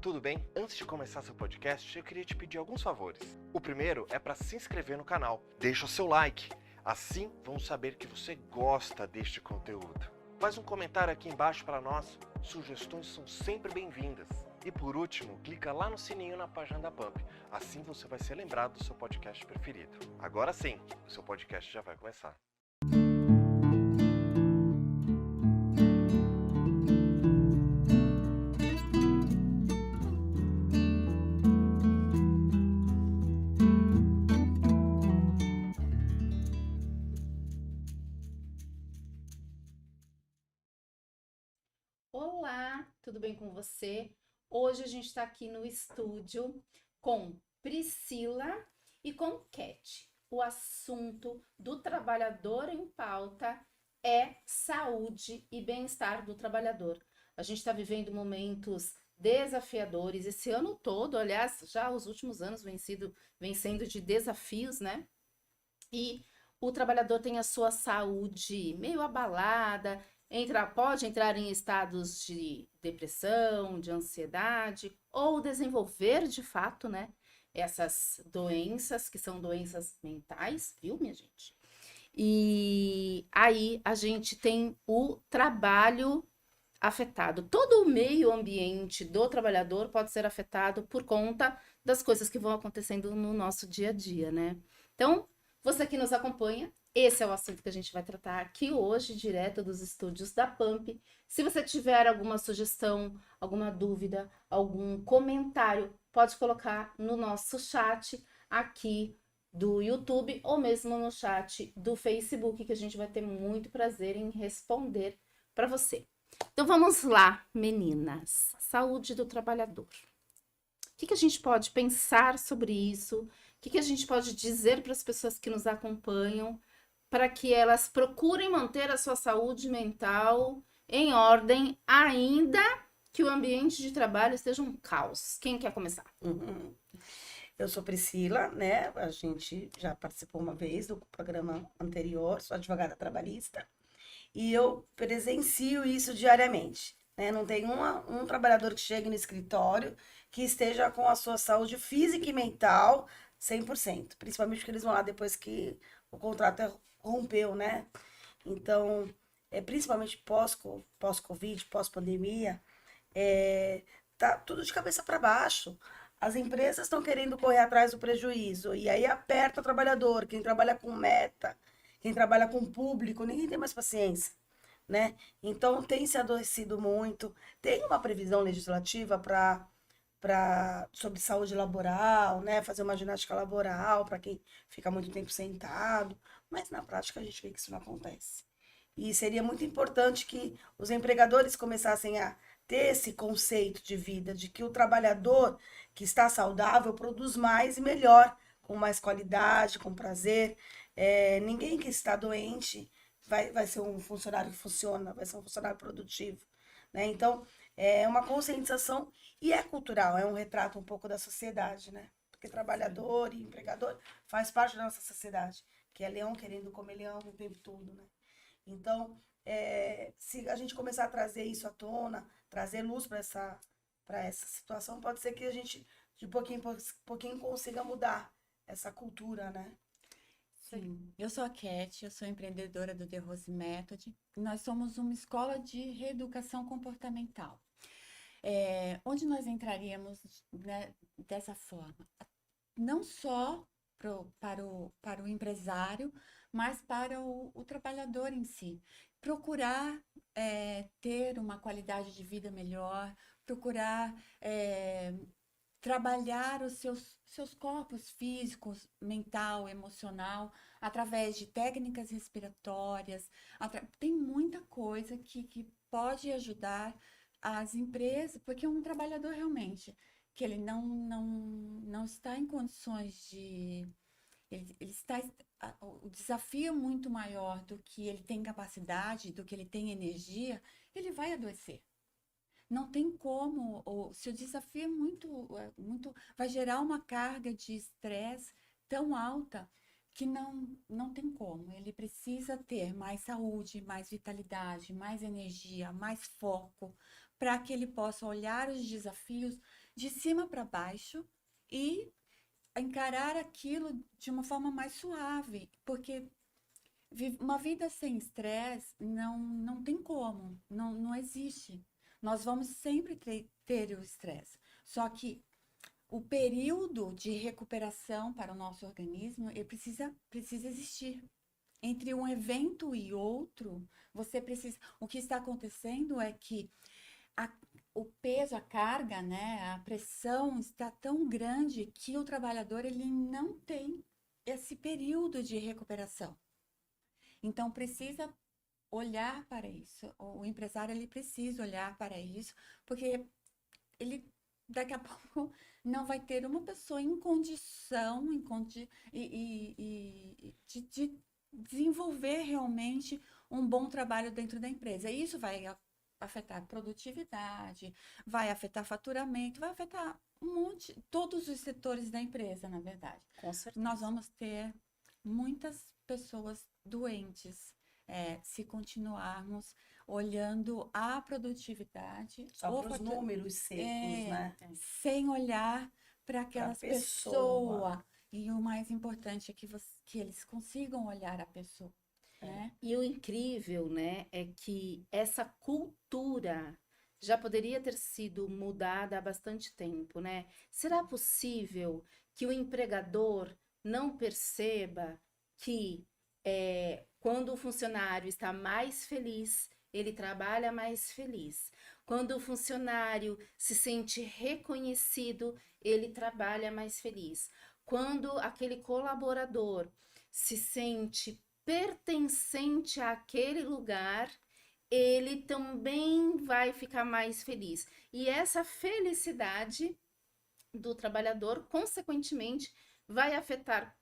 tudo bem? Antes de começar seu podcast, eu queria te pedir alguns favores. O primeiro é para se inscrever no canal. Deixa o seu like, assim vamos saber que você gosta deste conteúdo. Faz um comentário aqui embaixo para nós, sugestões são sempre bem-vindas. E por último, clica lá no sininho na página da Pump, assim você vai ser lembrado do seu podcast preferido. Agora sim, o seu podcast já vai começar. Olá, tudo bem com você? Hoje a gente está aqui no estúdio com Priscila e com Cat. O assunto do trabalhador em pauta é saúde e bem-estar do trabalhador. A gente está vivendo momentos desafiadores esse ano todo, aliás, já os últimos anos vem sendo de desafios, né? E o trabalhador tem a sua saúde meio abalada, pode entrar em estados de depressão, de ansiedade, ou desenvolver de fato, né, essas doenças, que são doenças mentais, viu, minha gente? E aí a gente tem o trabalho afetado. Todo o meio ambiente do trabalhador pode ser afetado por conta das coisas que vão acontecendo no nosso dia a dia, né? Então, você que nos acompanha, esse é o assunto que a gente vai tratar aqui hoje, direto dos estúdios da Pump. Se você tiver alguma sugestão, alguma dúvida, algum comentário, pode colocar no nosso chat aqui do YouTube ou mesmo no chat do Facebook, que a gente vai ter muito prazer em responder para você. Então vamos lá, meninas. Saúde do trabalhador. O que a gente pode pensar sobre isso? O que a gente pode dizer para as pessoas que nos acompanham para que elas procurem manter a sua saúde mental em ordem, ainda que o ambiente de trabalho esteja um caos? Quem quer começar? Eu sou Priscila, né? A gente já participou uma vez do programa anterior, sou advogada trabalhista, e eu presencio isso diariamente, né? Não tem um trabalhador que chegue no escritório que esteja com a sua saúde física e mental 100%, principalmente porque eles vão lá depois que o contrato rompeu, né? Então, principalmente pós-Covid, pós-pandemia, tá tudo de cabeça para baixo. As empresas estão querendo correr atrás do prejuízo e aí aperta o trabalhador, quem trabalha com meta, quem trabalha com público, ninguém tem mais paciência, né? Então tem se adoecido muito. Tem uma previsão legislativa sobre saúde laboral, né? Fazer uma ginástica laboral para quem fica muito tempo sentado, mas na prática a gente vê que isso não acontece. E seria muito importante que os empregadores começassem a ter esse conceito de vida, de que o trabalhador que está saudável produz mais e melhor, com mais qualidade, com prazer. Ninguém que está doente vai ser um funcionário que funciona, vai ser um funcionário produtivo, né? Então, é uma conscientização e é cultural, é um retrato um pouco da sociedade, né? Porque trabalhador e empregador faz parte da nossa sociedade, que é leão querendo comer leão o tempo todo, né? Então, se a gente começar a trazer isso à tona, trazer luz para essa situação, pode ser que a gente, de pouquinho em pouquinho, consiga mudar essa cultura, né? Sim, eu sou a Cat, eu sou empreendedora do The Rose Method. Nós somos uma escola de reeducação comportamental, onde nós entraríamos, né, dessa forma, não só para o empresário, mas para o trabalhador em si. Procurar ter uma qualidade de vida melhor, procurar trabalhar os seus corpos físicos, mental, emocional, através de técnicas respiratórias. Tem muita coisa que pode ajudar as empresas, porque um trabalhador realmente, que ele não está em condições de. Ele está. O desafio é muito maior do que ele tem capacidade, do que ele tem energia, ele vai adoecer. Não tem como, se o desafio é muito, vai gerar uma carga de estresse tão alta que não tem como. Ele precisa ter mais saúde, mais vitalidade, mais energia, mais foco, para que ele possa olhar os desafios de cima para baixo e encarar aquilo de uma forma mais suave, porque uma vida sem estresse não tem como, não existe. Nós vamos sempre ter o estresse. Só que o período de recuperação para o nosso organismo, ele precisa existir. Entre um evento e outro, você precisa. O que está acontecendo é que o peso, a carga, né, a pressão está tão grande que o trabalhador ele não tem esse período de recuperação. Então, precisa olhar para isso. O empresário ele precisa olhar para isso, porque ele daqui a pouco não vai ter uma pessoa em condição de desenvolver realmente um bom trabalho dentro da empresa. E isso vai afetar produtividade, vai afetar faturamento, vai afetar todos os setores da empresa, na verdade. Com certeza. Nós vamos ter muitas pessoas doentes, se continuarmos olhando a produtividade Só para os números secos, né? sem olhar para aquelas pessoas. E o mais importante é que eles consigam olhar a pessoa, né? E o incrível, né, é que essa cultura já poderia ter sido mudada há bastante tempo, né? Será possível que o empregador não perceba que quando o funcionário está mais feliz, ele trabalha mais feliz. Quando o funcionário se sente reconhecido, ele trabalha mais feliz. Quando aquele colaborador se sente pertencente àquele lugar, ele também vai ficar mais feliz. E essa felicidade do trabalhador, consequentemente, vai afetar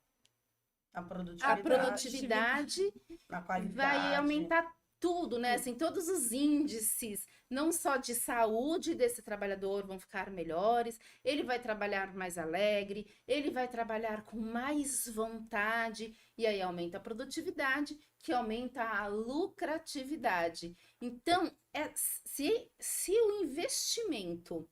a produtividade, a qualidade. vai aumentar tudo, né? Assim, todos os índices, não só de saúde desse trabalhador vão ficar melhores, ele vai trabalhar mais alegre, ele vai trabalhar com mais vontade, e aí aumenta a produtividade, que aumenta a lucratividade. Então, se o investimento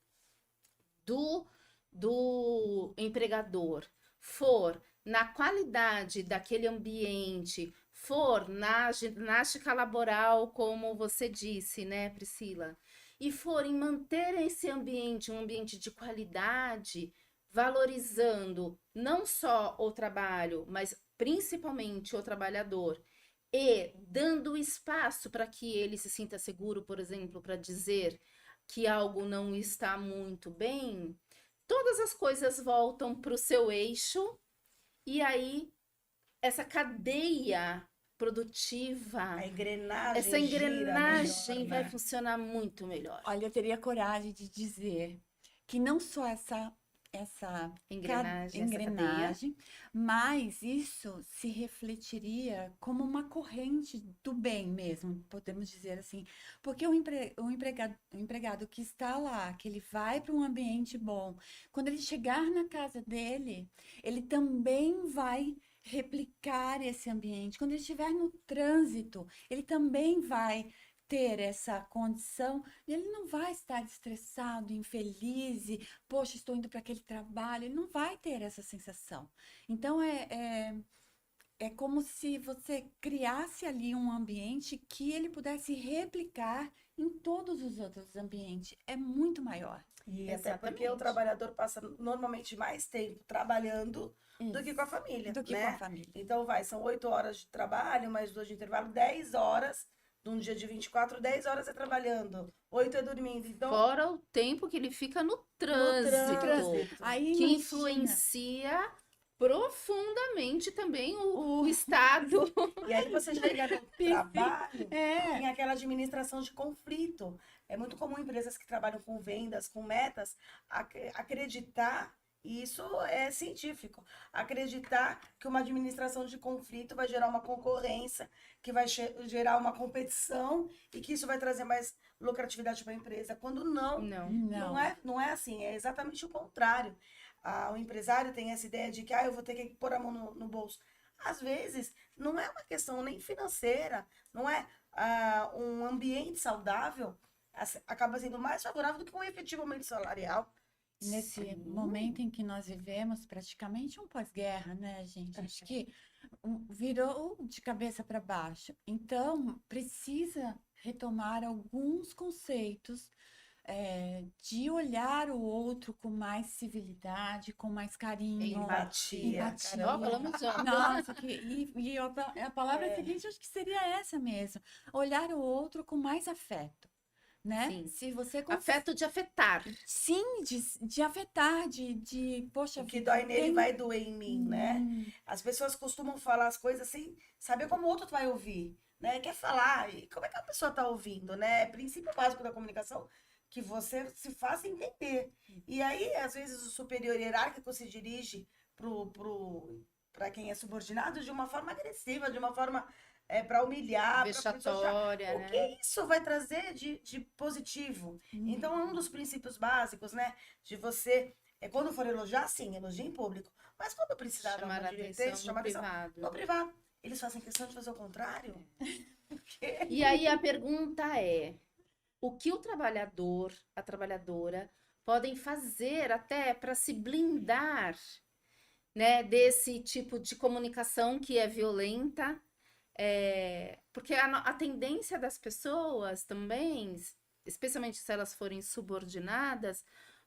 do empregador for na qualidade daquele ambiente, for na ginástica laboral, como você disse, né, Priscila? E for em manter esse ambiente, um ambiente de qualidade, valorizando não só o trabalho, mas principalmente o trabalhador, e dando espaço para que ele se sinta seguro, por exemplo, para dizer que algo não está muito bem, todas as coisas voltam para o seu eixo. E aí, essa cadeia produtiva, essa engrenagem vai funcionar muito melhor. Olha, eu teria coragem de dizer que não só essa engrenagem, mas isso se refletiria como uma corrente do bem mesmo, podemos dizer assim. Porque o empregado que está lá, que ele vai para um ambiente bom, quando ele chegar na casa dele, ele também vai replicar esse ambiente. Quando ele estiver no trânsito, ele também vai ter essa condição, ele não vai estar estressado, infeliz, e, poxa, estou indo para aquele trabalho, ele não vai ter essa sensação. Então, é como se você criasse ali um ambiente que ele pudesse replicar em todos os outros ambientes. É muito maior. E até porque o trabalhador passa normalmente mais tempo trabalhando do que com a família, do que né? com a família. Então são 8 horas de trabalho, mais 2 de intervalo, 10 horas. Num dia de 24, 10 horas é trabalhando, 8 é dormindo. Então, fora o tempo que ele fica no trânsito. Aí, que influencia profundamente também o estado. E aí você chega no trabalho, tem aquela administração de conflito. É muito comum empresas que trabalham com vendas, com metas, acreditar, e isso é científico, acreditar que uma administração de conflito vai gerar uma concorrência, que vai gerar uma competição e que isso vai trazer mais lucratividade para a empresa, quando não é assim, é exatamente o contrário. O empresário tem essa ideia de que eu vou ter que pôr a mão no bolso. Às vezes, não é uma questão nem financeira, não é um ambiente saudável, acaba sendo mais favorável do que um efetivo aumento salarial. nesse Sim. momento em que nós vivemos, praticamente um pós-guerra, né, gente? Acho que virou de cabeça para baixo. Então, precisa retomar alguns conceitos, de olhar o outro com mais civilidade, com mais carinho, Empatia, empatia. Ó, falamos junto. Nossa, a palavra seguinte acho que seria essa mesmo. Olhar o outro com mais afeto, né? Sim. Se você Afeto de afetar. Sim, de afetar, poxa O que vida, dói nele tem... vai doer em mim, né? Hum, As pessoas costumam falar as coisas sem saber como o outro vai ouvir, né? Quer falar, e como é que a pessoa tá ouvindo, né? É princípio básico da comunicação que você se faça entender. E aí, às vezes, o superior hierárquico se dirige para quem é subordinado de uma forma agressiva, de uma forma para humilhar, para Vexatória, o que né? isso vai trazer de positivo? Então, é um dos princípios básicos, né? De você, quando for elogiar, sim, elogie em público. Mas quando precisar dar Chamar uma a diretriz, atenção no chamar atenção privado. no privado. Eles fazem questão de fazer o contrário. Porque E aí a pergunta é: o que o trabalhador, a trabalhadora, podem fazer até para se blindar, né, desse tipo de comunicação que é violenta? Porque a tendência das pessoas também, especialmente se elas forem subordinadas,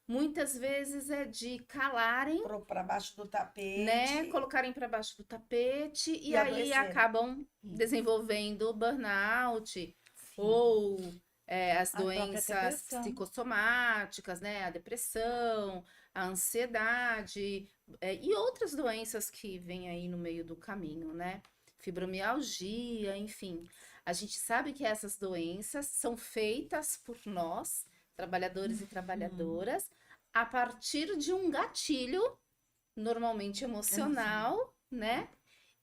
muitas vezes é de calarem, para baixo do tapete. né, colocarem para baixo do tapete e E aí adoecer. acabam desenvolvendo burnout ou as A própria doenças depressão. psicossomáticas, né, a depressão, a ansiedade, e outras doenças que vêm aí no meio do caminho, né? Fibromialgia, enfim. A gente sabe que essas doenças são feitas por nós, trabalhadores e trabalhadoras, a partir de um gatilho normalmente emocional, né?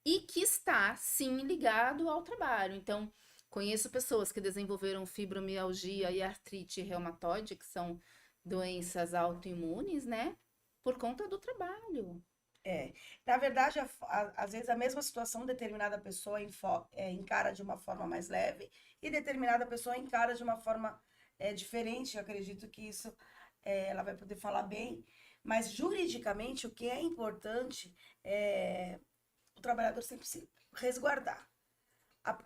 E que está, sim, ligado ao trabalho. Então, conheço pessoas que desenvolveram fibromialgia e artrite reumatoide, que são doenças autoimunes, né? Por conta do trabalho. Na verdade, às vezes a mesma situação determinada pessoa encara de uma forma mais leve e determinada pessoa encara de uma forma diferente. Eu acredito que isso ela vai poder falar bem, mas juridicamente o que é importante é o trabalhador sempre se resguardar.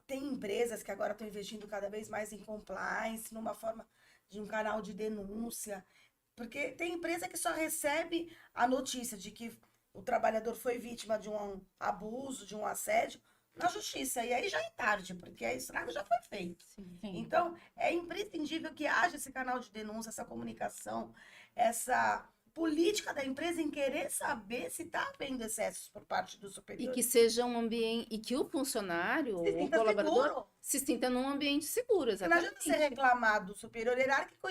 Tem empresas que agora estão investindo cada vez mais em compliance, numa forma de um canal de denúncia, porque tem empresa que só recebe a notícia de que o trabalhador foi vítima de um abuso, de um assédio, na justiça. E aí já é tarde, porque a estrago já foi feito. Sim. Então, é imprescindível que haja esse canal de denúncia, essa comunicação, essa política da empresa em querer saber se está havendo excessos por parte do E superior. que seja um ambiente, e que o funcionário, Se o sinta colaborador, seguro. se sinta num ambiente seguro, Porque não adianta você exatamente. reclamar do superior hierárquico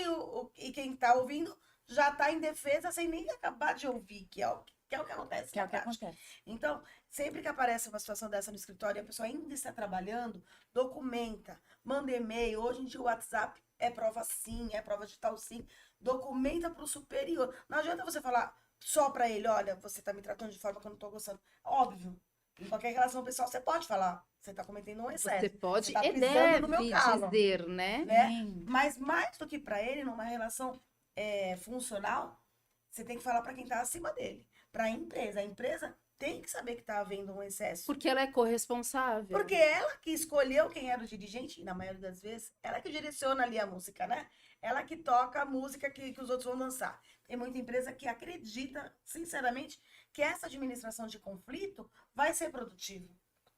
e quem está ouvindo já está em defesa sem nem acabar de ouvir, que é o que acontece Que é na o que prática. acontece. Então, sempre que aparece uma situação dessa no escritório e a pessoa ainda está trabalhando, documenta, manda e-mail. Hoje em dia o WhatsApp é prova sim, é prova de tal sim. Documenta para o superior. Não adianta você falar só para ele, olha, você está me tratando de forma que eu não estou gostando. Óbvio, em qualquer relação pessoal você pode falar, você está cometendo um excesso. Você pode tá e pisando no meu deve calo. dizer, né? Né? Sim. Mas mais do que para ele, numa relação funcional, você tem que falar para quem está acima dele, para a empresa. A empresa tem que saber que está havendo um excesso. Porque ela é corresponsável. Porque ela que escolheu quem era o dirigente, e na maioria das vezes, ela que direciona ali a música, né? Ela que toca a música que os outros vão dançar. Tem muita empresa que acredita, sinceramente, que essa administração de conflito vai ser produtiva.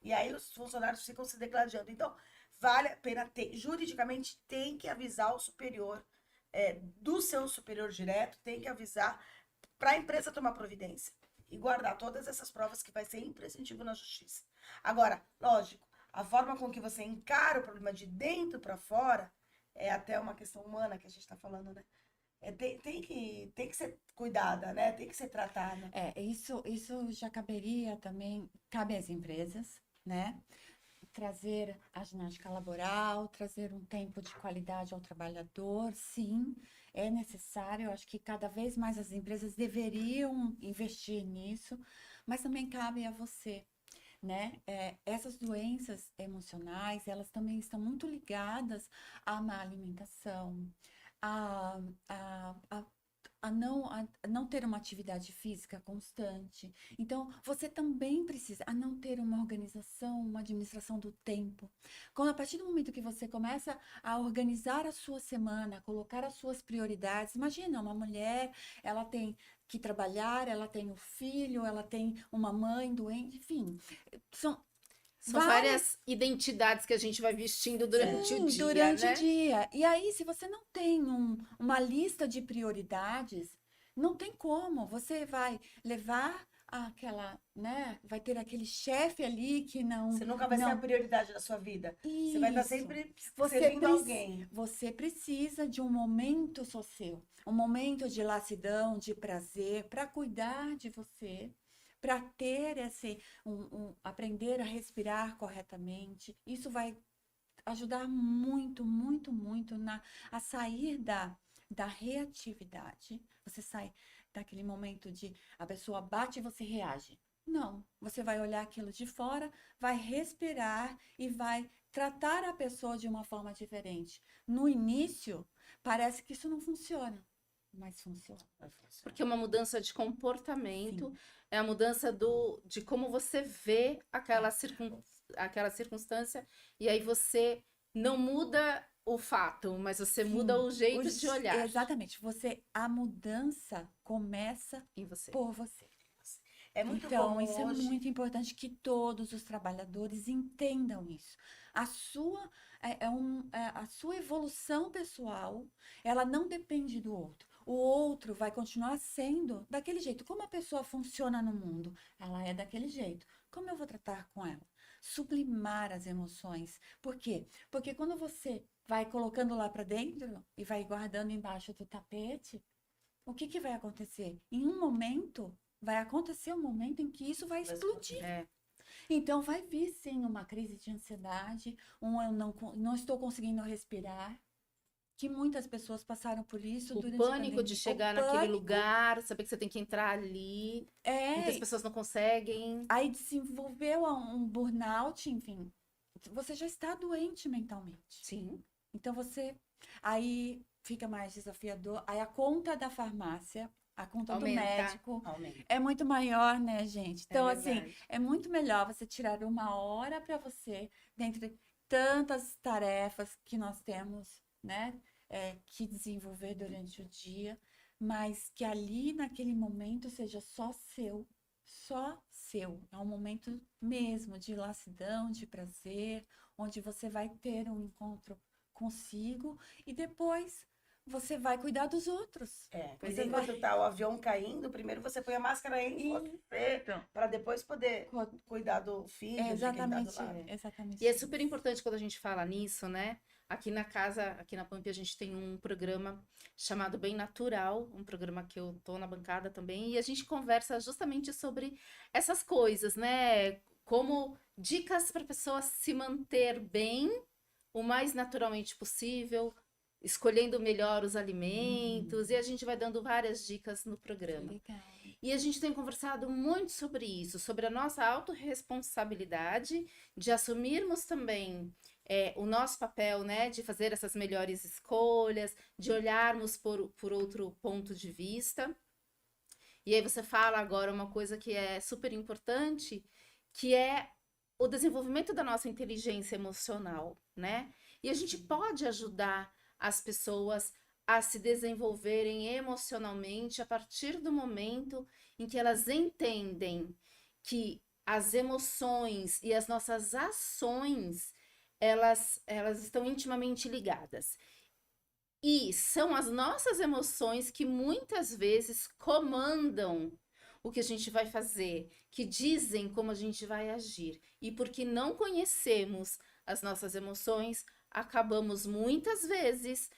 E aí os funcionários ficam se degladiando. Então, vale a pena juridicamente tem que avisar o superior, do seu superior direto, tem que avisar para a empresa tomar providência e guardar todas essas provas que vai ser imprescindível na justiça. Agora, lógico, a forma com que você encara o problema de dentro para fora é até uma questão humana que a gente está falando, né? Tem que ser cuidada, né? Tem que ser tratada. Isso já caberia também, cabe às empresas, né? Trazer a ginástica laboral, trazer um tempo de qualidade ao trabalhador, sim, é necessário. Eu acho que cada vez mais as empresas deveriam investir nisso, mas também cabe a você, né? Essas doenças emocionais, elas também estão muito ligadas à má alimentação, a a não ter uma atividade física constante. Então, você também precisa a não ter uma organização, uma administração do tempo. Quando a partir do momento que você começa a organizar a sua semana, a colocar as suas prioridades, imagina uma mulher, ela tem que trabalhar, ela tem o filho, ela tem uma mãe doente, enfim, são São várias identidades que a gente vai vestindo durante o dia, durante né? o dia. E aí, se você não tem uma lista de prioridades, não tem como. Você vai levar aquela, né? Vai ter aquele chefe ali que não. Você nunca vai ser a não. prioridade da sua vida. Você vai estar Isso. sempre Você servindo preci- alguém. Você precisa de um momento só seu, um momento de lassidão, de prazer, para cuidar de você, para ter aprender a respirar corretamente. Isso vai ajudar muito, muito, muito a sair da reatividade. Você sai daquele momento de a pessoa bate e você reage. Não, você vai olhar aquilo de fora, vai respirar e vai tratar a pessoa de uma forma diferente. No início, parece que isso não funciona, mas funciona. Porque é uma mudança de comportamento, Sim. é a mudança de como você vê aquela circunstância, e aí você não muda o fato, mas você muda o jeito de olhar Exatamente. A mudança começa em você. por você. É muito Então, comum isso é hoje. muito importante que todos os trabalhadores entendam isso. A sua, a sua evolução pessoal, ela não depende do outro. O outro vai continuar sendo daquele jeito. Como a pessoa funciona no mundo? Ela é daquele jeito. Como eu vou tratar com ela? Sublimar as emoções. Por quê? Porque quando você vai colocando lá para dentro e vai guardando embaixo do tapete, o que que vai acontecer? Em um momento, vai acontecer um momento em que isso vai explodir. É. Então, vai vir sim uma crise de ansiedade, eu não estou conseguindo respirar, que muitas pessoas passaram por isso O durante a pânico de pandemia. chegar O naquele pânico lugar, saber que você tem que entrar ali. Muitas é, pessoas não conseguem. aí desenvolveu um burnout, enfim, você já está doente mentalmente. Sim. Então aí fica mais desafiador. Aí a conta da farmácia, a conta do Aumenta. médico Aumenta. é muito maior, né, gente? Então, assim, verdade. é muito melhor você tirar uma hora para você, dentre tantas tarefas que nós temos, né, que desenvolver durante o dia, mas que ali naquele momento seja só seu. Só seu. É um momento mesmo de lassidão, de prazer, onde você vai ter um encontro consigo e depois você vai cuidar dos outros. Pois Você enquanto tá o avião caindo, primeiro você põe a máscara em você, para depois poder cuidar do filho, de quem tá do Exatamente, lado. exatamente. E é super importante quando a gente fala nisso, né? Aqui na casa, aqui na Pampi, a gente tem um programa chamado Bem Natural, um programa que eu tô na bancada também, e a gente conversa justamente sobre essas coisas, né? Como dicas para a pessoa se manter bem o mais naturalmente possível, escolhendo melhor os alimentos, e a gente vai dando várias dicas no programa. Legal. E a gente tem conversado muito sobre isso, sobre a nossa autorresponsabilidade, de assumirmos também o nosso papel, né, de fazer essas melhores escolhas, de olharmos por outro ponto de vista. E aí você fala agora uma coisa que é super importante, que é o desenvolvimento da nossa inteligência emocional, né? E a gente pode ajudar as pessoas a se desenvolverem emocionalmente a partir do momento em que elas entendem que as emoções e as nossas ações, elas estão intimamente ligadas. E são as nossas emoções que muitas vezes comandam o que a gente vai fazer, que dizem como a gente vai agir. E porque não conhecemos as nossas emoções, acabamos muitas vezes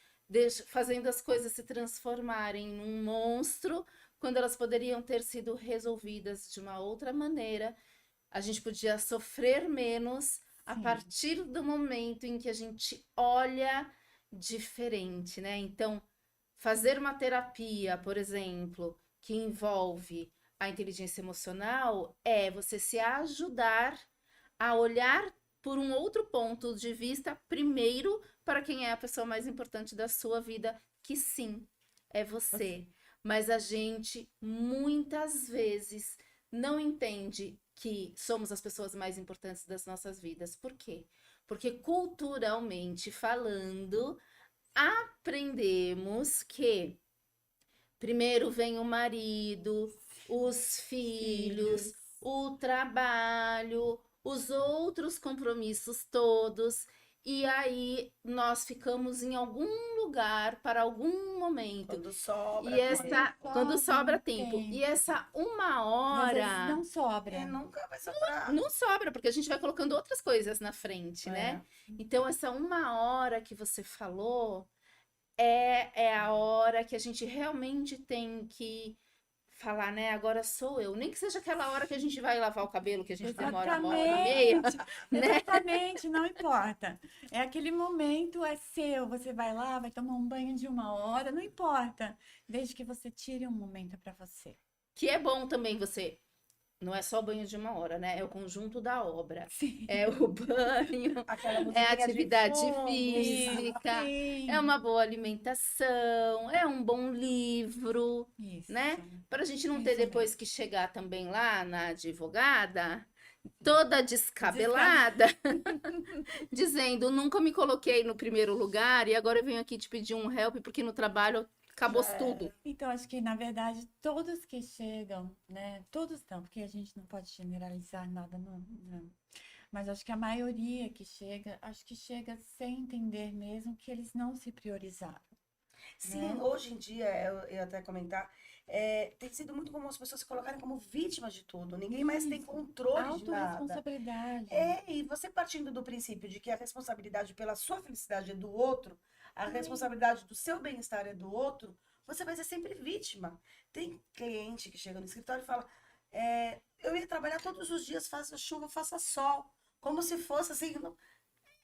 fazendo as coisas se transformarem num monstro, quando elas poderiam ter sido resolvidas de uma outra maneira. A gente podia sofrer menos a Sim. partir do momento em que a gente olha diferente, né? Então, fazer uma terapia, por exemplo, que envolve a inteligência emocional, é você se ajudar a olhar por um outro ponto de vista, primeiro para quem é a pessoa mais importante da sua vida, que sim, é você. mas a gente muitas vezes não entende que somos as pessoas mais importantes das nossas vidas. Por quê? Porque culturalmente falando, aprendemos que primeiro vem o marido, os filhos, o trabalho, os outros compromissos todos, e aí nós ficamos em algum lugar para algum momento. Quando sobra. E essa, quando sobra tempo. tempo. E essa uma E às vezes hora não sobra. Nunca vai sobrar. não sobra, porque a gente vai colocando outras coisas na frente, né? Então, essa uma hora que você falou é a hora que a gente realmente tem que falar, né? Agora sou eu. Nem que seja aquela hora que a gente vai lavar o cabelo, que a gente demora uma hora e meia, né? Exatamente, não importa. É aquele momento, é seu. Você vai lá, vai tomar um banho de 1 hora, não importa. Desde que você tire um momento para você. Que é bom também você. Não é só banho de 1 hora, né? É o conjunto da obra. Sim. É o banho, Aquela é a musiquinha de atividade fundo. física, Sim. é uma boa alimentação, é um bom livro, Isso. né? Para a gente não ter Isso depois mesmo. que chegar também lá na advogada, toda descabelada, dizendo, nunca me coloquei no primeiro lugar e agora eu venho aqui te pedir um help porque no trabalho acabou Já tudo. Então, acho que, na verdade, todos que chegam, né? Todos não, porque a gente não pode generalizar nada, não. Mas acho que a maioria que chega, acho que chega sem entender mesmo que eles não se priorizaram. Sim, Né? hoje em dia, eu ia até comentar, tem sido muito comum as pessoas se colocarem como vítimas de tudo. Ninguém mais tem Isso. controle de nada. Autorresponsabilidade. E você partindo do princípio de que a responsabilidade pela sua felicidade é do outro, a responsabilidade do seu bem-estar é do outro, você vai ser sempre vítima. Tem cliente que chega no escritório e fala, eu ia trabalhar todos os dias, faça chuva, faça sol. Como se fosse assim,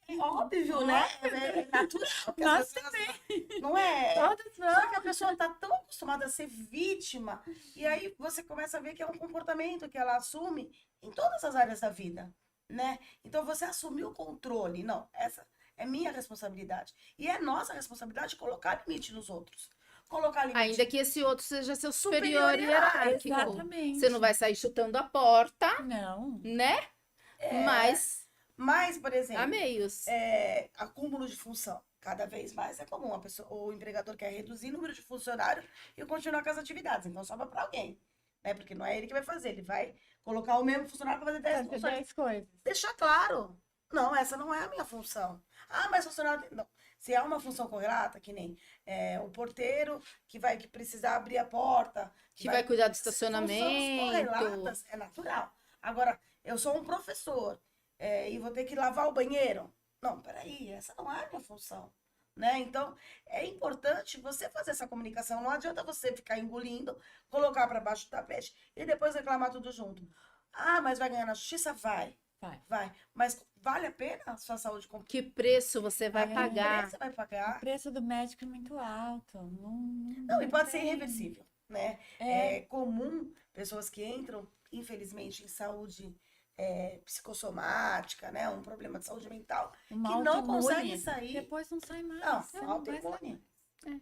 é óbvio, né? É natural que as Nós pessoas, não é? Todos Só não. que a pessoa está tão acostumada a ser vítima, e aí você começa a ver que é um comportamento que ela assume em todas as áreas da vida, né? Então você assumiu o controle. Não, essa é minha responsabilidade. E é nossa responsabilidade colocar limite nos outros. Colocar limite. Ainda que esse outro seja seu superior Superior hierárquico. Exatamente. Você não vai sair chutando a porta, Não. né? Mas Mas, por exemplo, há meios. acúmulo de função. Cada vez mais é comum. O empregador quer reduzir o número de funcionários e continuar com as atividades. Então sobra para alguém. Né? Porque não é ele que vai fazer. Ele vai colocar o mesmo funcionário para fazer 10 Fazer funções. 10 coisas. Deixar claro. Não, essa não é a minha função. Ah, mas funcionário... Não. Se há uma função correlata, que nem o porteiro que vai precisar abrir a porta. Que vai cuidar do Funções estacionamento. correlatas é natural. Agora, eu sou um professor e vou ter que lavar o banheiro. Não, peraí, essa não é a minha função. Né? Então, é importante você fazer essa comunicação. Não adianta você ficar engolindo, colocar para baixo do tapete e depois reclamar tudo junto. Ah, mas vai ganhar na justiça? Vai. Vai. Mas vale a pena a sua saúde? Que preço você vai É. pagar? Você vai O pagar? preço do médico é muito alto. Não, e pode ser tem. irreversível, né? É comum pessoas que entram, infelizmente, em saúde psicossomática, né? Um problema de saúde mental, Uma que não autoimune, consegue sair. Depois não sai mais. Não, Você não vai sair autoimune. mais.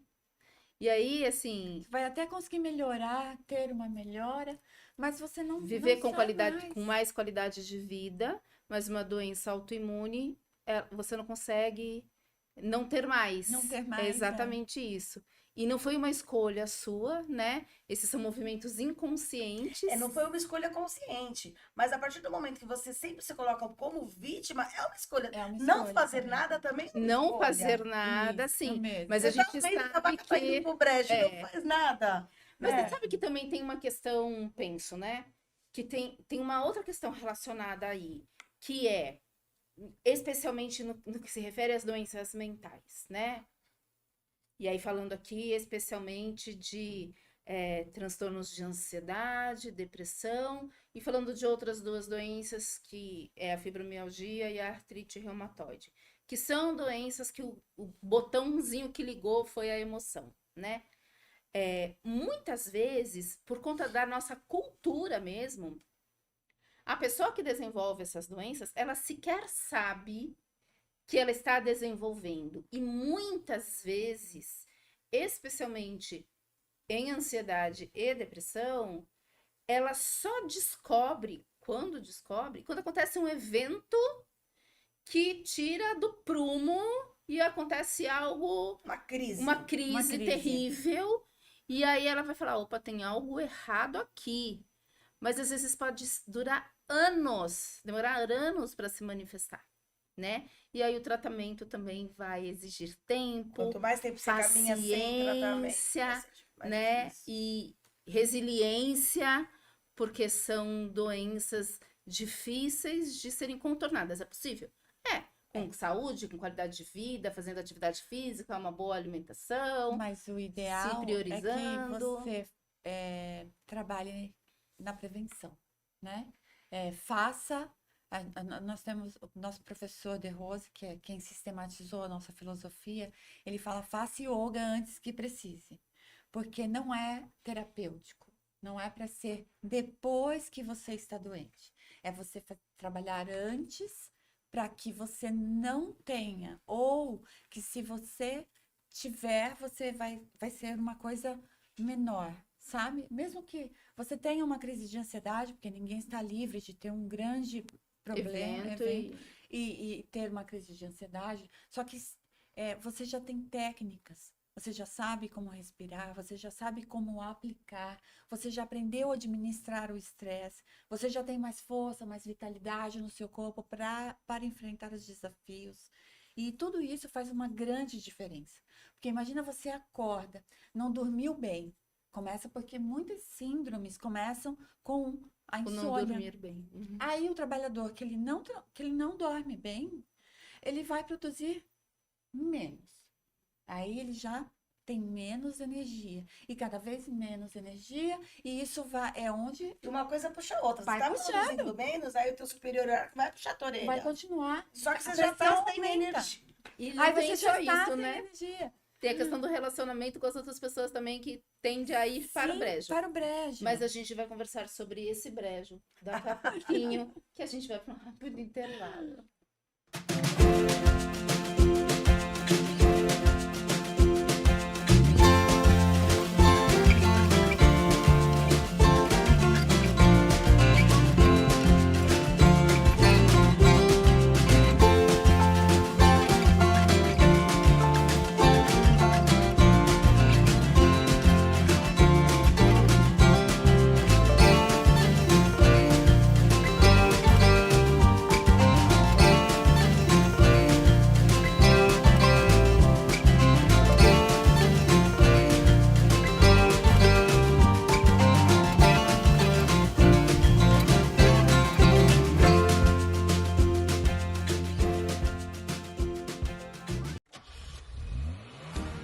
E aí, assim, Você vai até conseguir melhorar, ter uma melhora, mas você não viver não com sai qualidade, mais. com mais qualidade de vida, mas uma doença autoimune, você não consegue não ter mais. Não ter mais, É exatamente isso. E não foi uma escolha sua, né? Esses são movimentos inconscientes. Não foi uma escolha consciente, mas a partir do momento que você sempre se coloca como vítima, é uma escolha. É uma Não escolha fazer também. nada também é uma Não escolha. fazer nada, Isso sim. mesmo. Mas a Você tá gente vendo a sabe vaca tá indo que... pro brejo, não faz nada. Mas né? você sabe que também tem uma questão, penso, né? Que tem uma outra questão relacionada aí, que é, especialmente no que se refere às doenças mentais, né? E aí falando aqui especialmente de transtornos de ansiedade, depressão, e falando de outras duas doenças, que é a fibromialgia e a artrite reumatoide, que são doenças que o botãozinho que ligou foi a emoção, né? Muitas vezes, por conta da nossa cultura mesmo, a pessoa que desenvolve essas doenças, ela sequer sabe que ela está desenvolvendo. E muitas vezes, especialmente em ansiedade e depressão, ela só descobre, quando acontece um evento que tira do prumo e acontece algo, Uma crise. uma crise crise. terrível, e aí ela vai falar, opa, tem algo errado aqui. Mas às vezes pode demorar anos para se manifestar, né? E aí o tratamento também vai exigir tempo, Quanto mais tempo você caminha sem tratamento, paciência, vai ser mais né? difícil. E resiliência, porque são doenças difíceis de serem contornadas. É possível? É. Com saúde, com qualidade de vida, fazendo atividade física, uma boa alimentação, Mas o ideal é priorizando. que você trabalhe na prevenção, né? Faça. Nós temos o nosso professor De Rose, que é quem sistematizou a nossa filosofia, ele fala: faça yoga antes que precise, porque não é terapêutico, não é para ser depois que você está doente, é você trabalhar antes para que você não tenha, ou que se você tiver, você vai ser uma coisa menor, sabe? Mesmo que você tenha uma crise de ansiedade, porque ninguém está livre de ter um grande problema, Evento e ter uma crise de ansiedade, só que você já tem técnicas, você já sabe como respirar, você já sabe como aplicar, você já aprendeu a administrar o estresse, você já tem mais força, mais vitalidade no seu corpo para enfrentar os desafios. E tudo isso faz uma grande diferença. Porque imagina, você acorda, não dormiu bem. Começa porque muitas síndromes começam com a ou não insônia. dormir bem. Uhum. Aí o trabalhador que ele não dorme bem, ele vai produzir menos. Aí ele já tem menos energia. E cada vez menos energia, e isso é onde E uma coisa puxa a outra. Você Vai tá puxando. produzindo menos, aí o teu superior vai puxar a tua orelha. vai continuar. Só que você A já tá pressão sem aumenta. energia. E não Aí tem você só já está isso, sem né? energia. Tem a questão do relacionamento com as outras pessoas também, que tende a ir para o Sim, brejo. para o brejo. Mas a gente vai conversar sobre esse brejo daqui a pouquinho, que a gente vai para um rápido intervalo.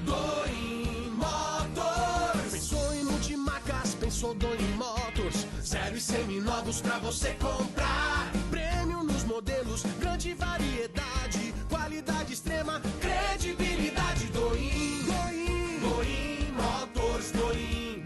Doim Motors. Pensou em multimarcas, pensou Doim Motors. 0 e seminovos pra você comprar. Prêmio nos modelos, grande variedade. Qualidade extrema, credibilidade. Doim Motors. Doim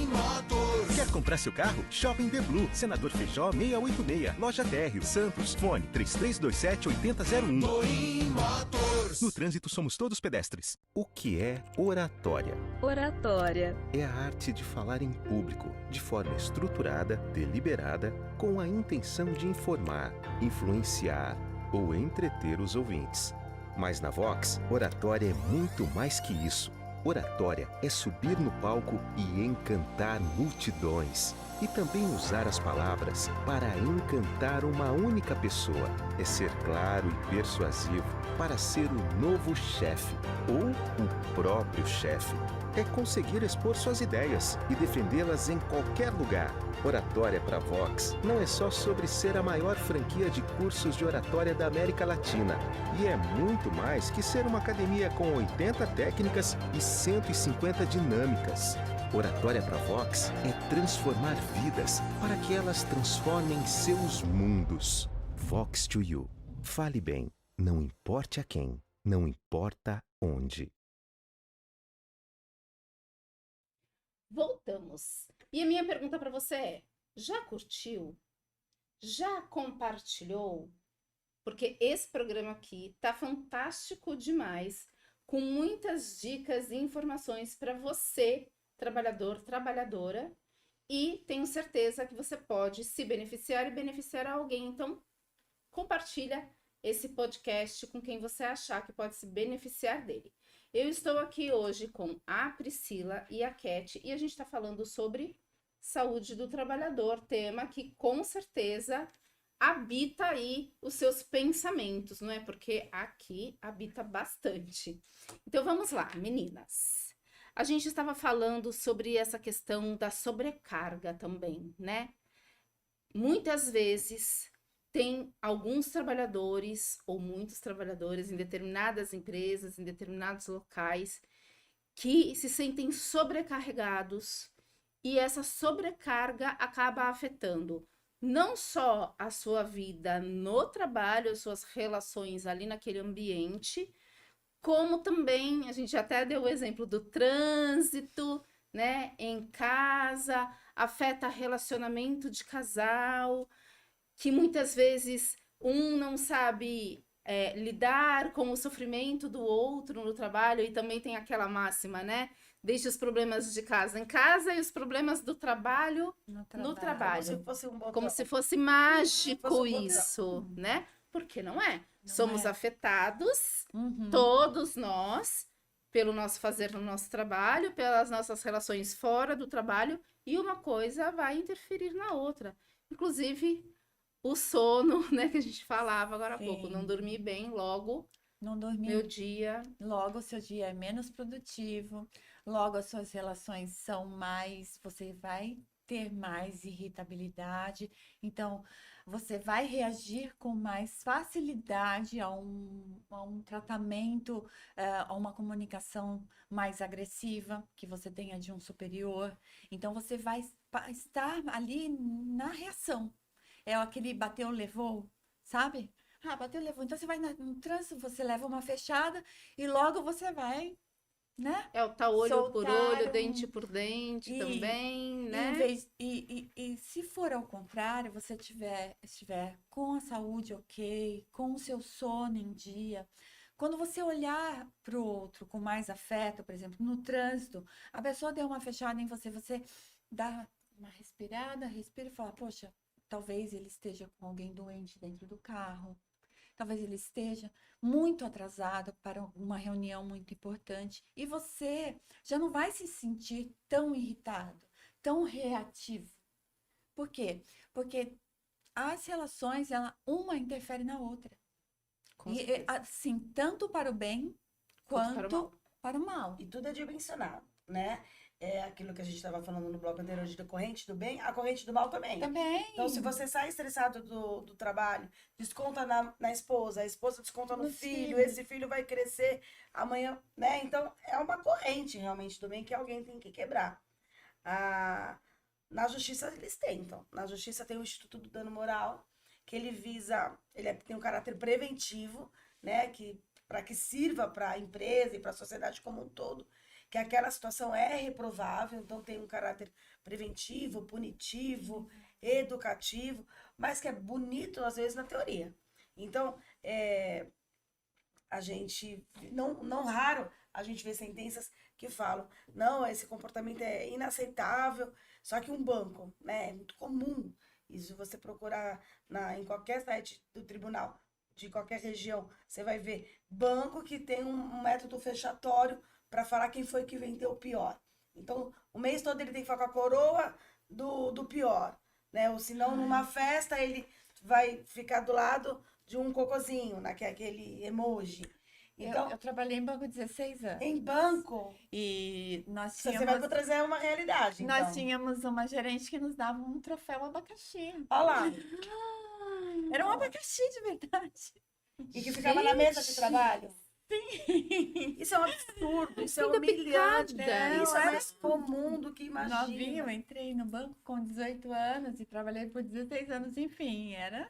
Motors. Quer comprar seu carro? Shopping The Blue, Senador Feijó 686, Loja Térreo, Santos, fone 3327-8001. Doim Motors. No trânsito somos todos pedestres. O que é oratória? Oratória. É a arte de falar em público, de forma estruturada, deliberada, com a intenção de informar, influenciar ou entreter os ouvintes. Mas na Vox, oratória é muito mais que isso. Oratória é subir no palco e encantar multidões. E também usar as palavras para encantar uma única pessoa. É ser claro e persuasivo para ser o novo chefe ou o próprio chefe. É conseguir expor suas ideias e defendê-las em qualquer lugar. Oratória para Vox não é só sobre ser a maior franquia de cursos de oratória da América Latina. E é muito mais que ser uma academia com 80 técnicas e 150 dinâmicas. Oratória para Vox é transformar vidas para que elas transformem seus mundos. Vox to You. Fale bem, não importe a quem, não importa onde. Voltamos. E a minha pergunta para você é: já curtiu? Já compartilhou? Porque esse programa aqui tá fantástico demais, com muitas dicas e informações para você, trabalhador, trabalhadora, e tenho certeza que você pode se beneficiar e beneficiar alguém. Então, compartilha esse podcast com quem você achar que pode se beneficiar dele. Eu estou aqui hoje com a Priscila e a Cat e a gente está falando sobre saúde do trabalhador, tema que com certeza habita aí os seus pensamentos, não é? Porque aqui habita bastante. Então vamos lá, meninas. A gente estava falando sobre essa questão da sobrecarga também, né? Muitas vezes tem alguns trabalhadores ou muitos trabalhadores em determinadas empresas, em determinados locais, que se sentem sobrecarregados e essa sobrecarga acaba afetando não só a sua vida no trabalho, as suas relações ali naquele ambiente, como também, a gente até deu o exemplo do trânsito, né, em casa, afeta relacionamento de casal, que muitas vezes um não sabe lidar com o sofrimento do outro no trabalho, e também tem aquela máxima, né? Deixa os problemas de casa em casa e os problemas do trabalho no trabalho. Como se fosse um botão. Como se fosse mágico Fosse um botão. isso, né? Porque não é. Não Somos é. afetados, Uhum. todos nós, pelo nosso fazer no nosso trabalho, pelas nossas relações fora do trabalho, e uma coisa vai interferir na outra. Inclusive, o sono, né, que a gente falava agora há pouco, não Sim. dormir bem, logo, Não dormir. meu dia... Logo, o seu dia é menos produtivo, logo as suas relações são mais, você vai ter mais irritabilidade, então você vai reagir com mais facilidade a um tratamento, a uma comunicação mais agressiva que você tenha de um superior. Então você vai estar ali na reação. É aquele bateu, levou, sabe? Ah, bateu, levou. Então você vai no trânsito, você leva uma fechada e logo você vai, né? É o tá olho por olho, Soltar dente por dente E- também, E, né? e se for ao contrário, você estiver com a saúde ok, com o seu sono em dia, quando você olhar para o outro com mais afeto, por exemplo, no trânsito, a pessoa deu uma fechada em você, você dá uma respirada, respira e fala, poxa, talvez ele esteja com alguém doente dentro do carro, talvez ele esteja muito atrasado para uma reunião muito importante e você já não vai se sentir tão irritado, tão reativo. Por quê? Porque as relações, uma interfere na outra. Com E certeza. assim, tanto para o bem Quanto para o quanto para o mal. E tudo é dimensionado, né? É aquilo que a gente estava falando no bloco anterior de corrente do bem, a corrente do mal também. Também. Então, se você sai estressado do trabalho, desconta na esposa, a esposa desconta no Nos filho, filhos. esse filho vai crescer amanhã, né? Então, é uma corrente realmente do bem que alguém tem que quebrar. Na justiça, eles tentam. Na justiça tem o Instituto do Dano Moral, que ele visa, tem um caráter preventivo, né? Para que sirva para a empresa e para a sociedade como um todo, que aquela situação é reprovável, então tem um caráter preventivo, punitivo, educativo, mas que é bonito às vezes na teoria. Então, a gente, não raro, a gente vê sentenças que falam, não, esse comportamento é inaceitável, só que um banco, né, é muito comum, isso você procurar em qualquer site do tribunal, de qualquer região, você vai ver banco que tem um método fechatório para falar quem foi que vendeu o pior. Então, o mês todo ele tem que falar com a coroa do pior, né? Ou senão, numa festa, ele vai ficar do lado de um cocôzinho, né? Que é aquele emoji. Então, Eu trabalhei em banco 16 anos. em banco, E nós você vai tínhamos, trazer uma realidade, nós então. tínhamos uma gerente que nos dava um troféu abacaxi. Olha lá, Era um abacaxi de verdade. e que ficava na mesa de trabalho. Isso é um absurdo, isso é Ainda humilhante. picada. Isso é mais comum do que imagina. Novinha, eu entrei no banco com 18 anos e trabalhei por 16 anos, enfim, era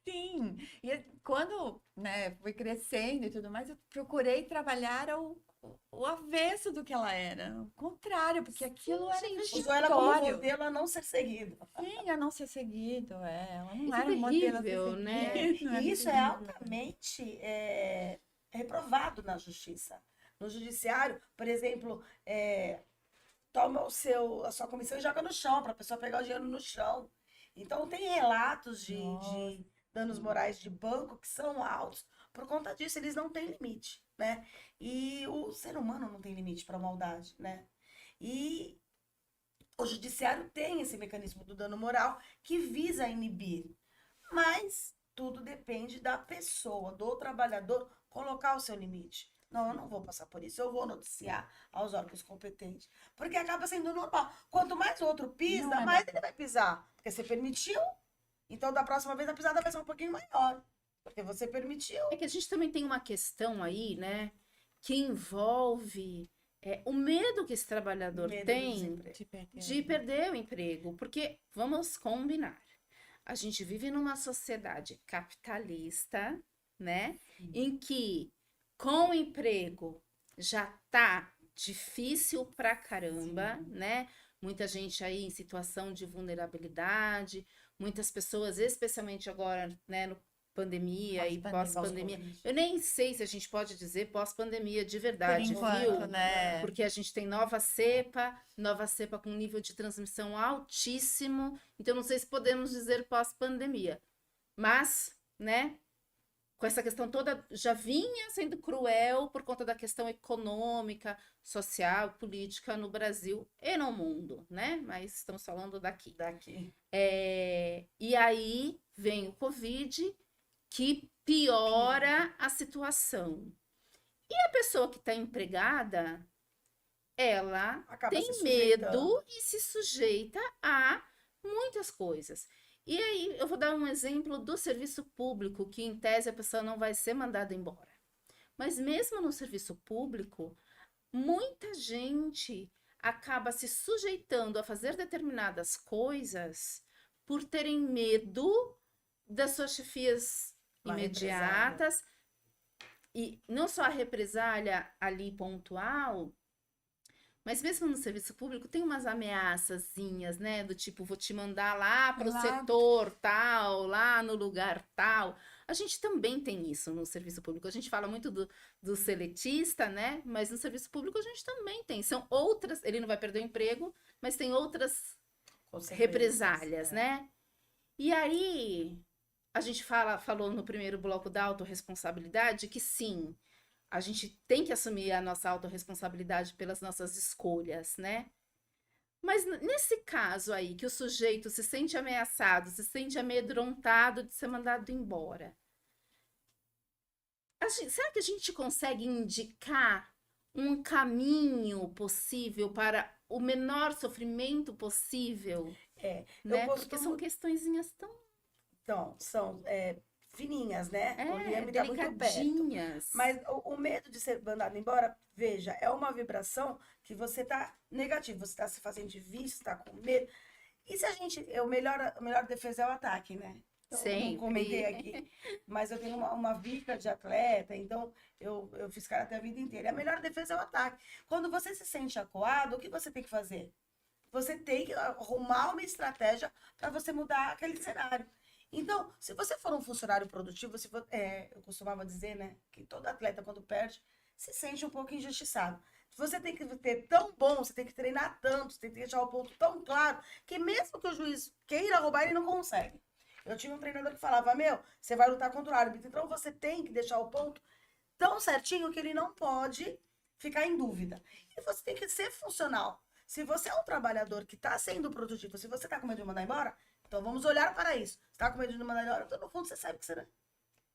assim. E quando, né, fui crescendo e tudo mais, eu procurei trabalhar o avesso do que ela era, o contrário, porque aquilo era Usou ela como vexatório. modelo a não ser seguido. Sim, a não ser seguido, ela não Isso era é um modelo a ser terrível, né? seguido, não era E isso é terrível. altamente reprovado na justiça. No judiciário, por exemplo, toma a sua comissão e joga no chão, para a pessoa pegar o dinheiro no chão. Então, tem relatos de danos morais de banco que são altos. Por conta disso, eles não têm limite, né? E o ser humano não tem limite para maldade, né? E o judiciário tem esse mecanismo do dano moral que visa inibir. Mas tudo depende da pessoa, do trabalhador, colocar o seu limite. Não, eu não vou passar por isso, eu vou noticiar aos órgãos competentes. Porque acaba sendo normal. Quanto mais o outro pisa, Não é mais ele vai pisar. Porque você permitiu, então da próxima vez a pisada vai ser um pouquinho maior. Porque você permitiu. É que a gente também tem uma questão aí, né, que envolve o medo que esse trabalhador Medo do tem desemprego. De perder. de perder o emprego. Porque, vamos combinar, a gente vive numa sociedade capitalista, né, em que com o emprego já tá difícil pra caramba, né? Muita gente aí em situação de vulnerabilidade, muitas pessoas, especialmente agora, né, no pandemia e pós-pandemia. Pós-Covid. Eu nem sei se a gente pode dizer pós-pandemia de Por verdade, enquanto, viu? né? Porque a gente tem nova cepa com nível de transmissão altíssimo, então não sei se podemos dizer pós-pandemia. Mas, né, com essa questão toda, já vinha sendo cruel por conta da questão econômica, social, política no Brasil e no mundo, né? Mas estamos falando daqui. Daqui. E aí vem o Covid, que piora a situação. E a pessoa que está empregada, ela Acaba se tem sujeitando. medo e se sujeita a muitas coisas. E aí, eu vou dar um exemplo do serviço público, que em tese a pessoa não vai ser mandada embora. Mas mesmo no serviço público, muita gente acaba se sujeitando a fazer determinadas coisas por terem medo das suas chefias Uma imediatas. E não só a represália ali pontual, mas mesmo no serviço público tem umas ameaçazinhas, né? Do tipo, vou te mandar lá para o Lá. setor tal, lá no lugar tal. A gente também tem isso no serviço público. A gente fala muito do seletista, né? Mas no serviço público a gente também tem. São outras, ele não vai perder o emprego, mas tem outras Consequências, represálias, né? E aí, a gente falou no primeiro bloco da autorresponsabilidade que sim, a gente tem que assumir a nossa autorresponsabilidade pelas nossas escolhas, né? Mas nesse caso aí, que o sujeito se sente ameaçado, se sente amedrontado de ser mandado embora, será que a gente consegue indicar um caminho possível para o menor sofrimento possível? É, Né? eu Porque são costumo... questõezinhas tão Então, são fininhas, né? O limite tá muito perto. delicadinhas. Mas o medo de ser mandado embora, veja, é uma vibração que você tá negativo, você tá se fazendo de vício, tá com medo. E se a gente, a melhor defesa é o ataque, né? Então, eu Sempre. não comentei aqui, mas eu tenho uma vida de atleta, então eu fiz karatê a vida inteira. E a melhor defesa é o ataque. Quando você se sente acuado, o que você tem que fazer? Você tem que arrumar uma estratégia para você mudar aquele cenário. Então, se você for um funcionário produtivo, eu costumava dizer, né, que todo atleta, quando perde, se sente um pouco injustiçado. Você tem que ter tão bom, você tem que treinar tanto, você tem que deixar o ponto tão claro, que mesmo que o juiz queira roubar, ele não consegue. Eu tinha um treinador que falava, você vai lutar contra o árbitro, então você tem que deixar o ponto tão certinho que ele não pode ficar em dúvida. E você tem que ser funcional. Se você é um trabalhador que está sendo produtivo, se você está com medo de mandar embora, então vamos olhar para isso. Você está com medo de mandar embora, então no fundo você sabe que você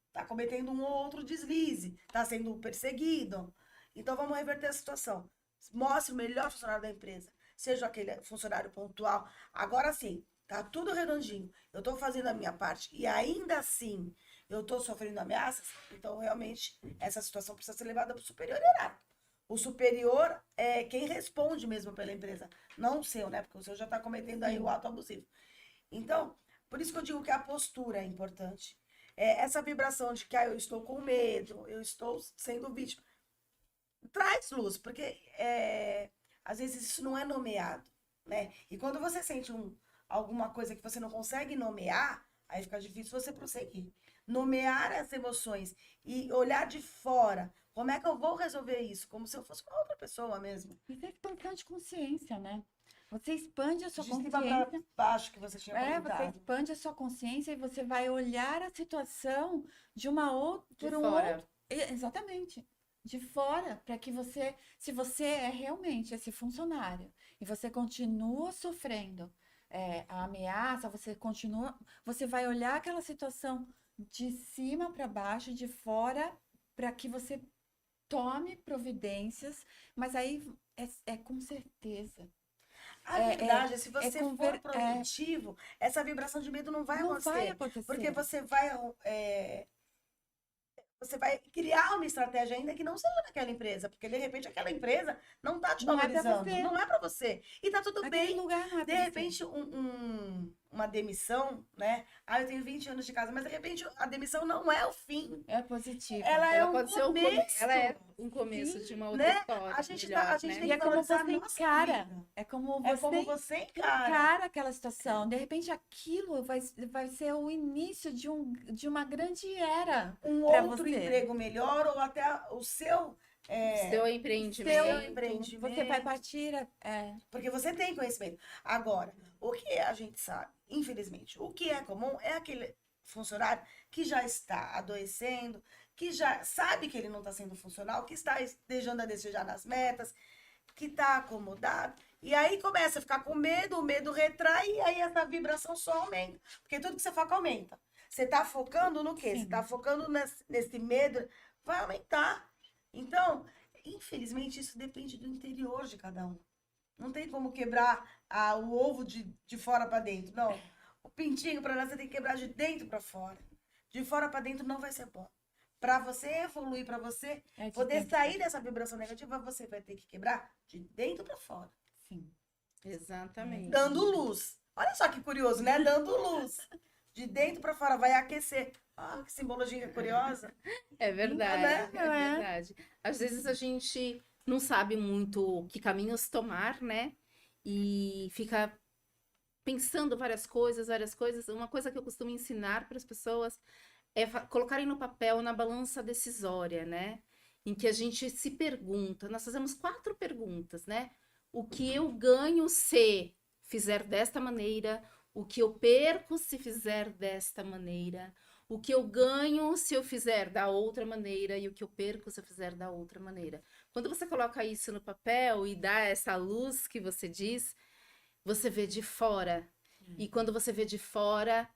está cometendo um ou outro deslize, está sendo perseguido. Então vamos reverter a situação. Mostre o melhor funcionário da empresa, seja aquele funcionário pontual. Agora sim, tá tudo redondinho. Eu estou fazendo a minha parte e ainda assim eu estou sofrendo ameaças, então realmente essa situação precisa ser levada para o superior hierárquico. O superior é quem responde mesmo pela empresa, não o seu, né? Porque o seu já está cometendo aí o ato abusivo. Então, por isso que eu digo que a postura é importante. Essa vibração de que eu estou com medo, eu estou sendo vítima, traz luz, porque às vezes isso não é nomeado, né? E quando você sente alguma coisa que você não consegue nomear, aí fica difícil você prosseguir. Nomear as emoções e olhar de fora Como é que eu vou resolver isso? Como se eu fosse uma outra pessoa mesmo. Isso é expansão de consciência, né? Você expande a sua De cima pra consciência. baixo que você tinha Você comentado. expande a sua consciência e você vai olhar a situação de uma outra, De por um fora. outro, exatamente, de fora, para que você, se você é realmente esse funcionário e você continua sofrendo a ameaça, você vai olhar aquela situação de cima para baixo, de fora, para que você tome providências, mas aí é com certeza. A verdade é, se você for conver- produtivo, essa vibração de medo não vai Não vai acontecer. acontecer. Porque você vai criar uma estratégia ainda que não seja naquela empresa. Porque, de repente, aquela empresa não tá te Não é pra valorizando. você. Não é pra você. E tá tudo Aquele bem. lugar não é De pra você. repente, uma demissão, né? Ah, eu tenho 20 anos de casa, mas de repente a demissão não é o fim. É positivo. Ela é um pode ser começo. ela é um começo de uma outra né? história. A gente melhor, tem né? E é como valorizar você a nossa encara. vida. É como É você como você encara. encara aquela situação. De repente, aquilo vai ser o início de uma grande era Um pra outro você. emprego melhor ou até o seu. Seu empreendimento. Seu empreendimento. Você vai partir. Porque você tem conhecimento. Agora, o que a gente sabe, infelizmente, o que é comum é aquele funcionário que já está adoecendo, que já sabe que ele não está sendo funcional, que está deixando a desejar nas metas, que está acomodado. E aí começa a ficar com medo, o medo retrai e aí essa vibração só aumenta. Porque tudo que você foca aumenta. Você está focando no quê? Sim. Você está focando nesse medo, vai aumentar. Então, infelizmente, isso depende do interior de cada um. Não tem como quebrar o ovo de fora para dentro. Não. O pintinho para nascer tem que quebrar de dentro para fora. De fora para dentro não vai ser bom. Para você evoluir, para você de poder dentro. sair dessa vibração negativa, você vai ter que quebrar de dentro para fora. Sim. Exatamente. Dando luz. Olha só que curioso, né? Dando luz. De dentro para fora vai aquecer. Ah, que simbologia curiosa. É verdade, Né? é verdade. Às vezes a gente não sabe muito que caminhos tomar, né? E fica pensando várias coisas, várias coisas. Uma coisa que eu costumo ensinar para as pessoas é colocarem no papel, na balança decisória, né? Em que a gente se pergunta, nós fazemos 4 perguntas, né? O que eu ganho se fizer desta maneira? O que eu perco se fizer desta maneira? O que eu ganho se eu fizer da outra maneira e o que eu perco se eu fizer da outra maneira. Quando você coloca isso no papel e dá essa luz que você diz, você vê de fora. E quando você vê de fora,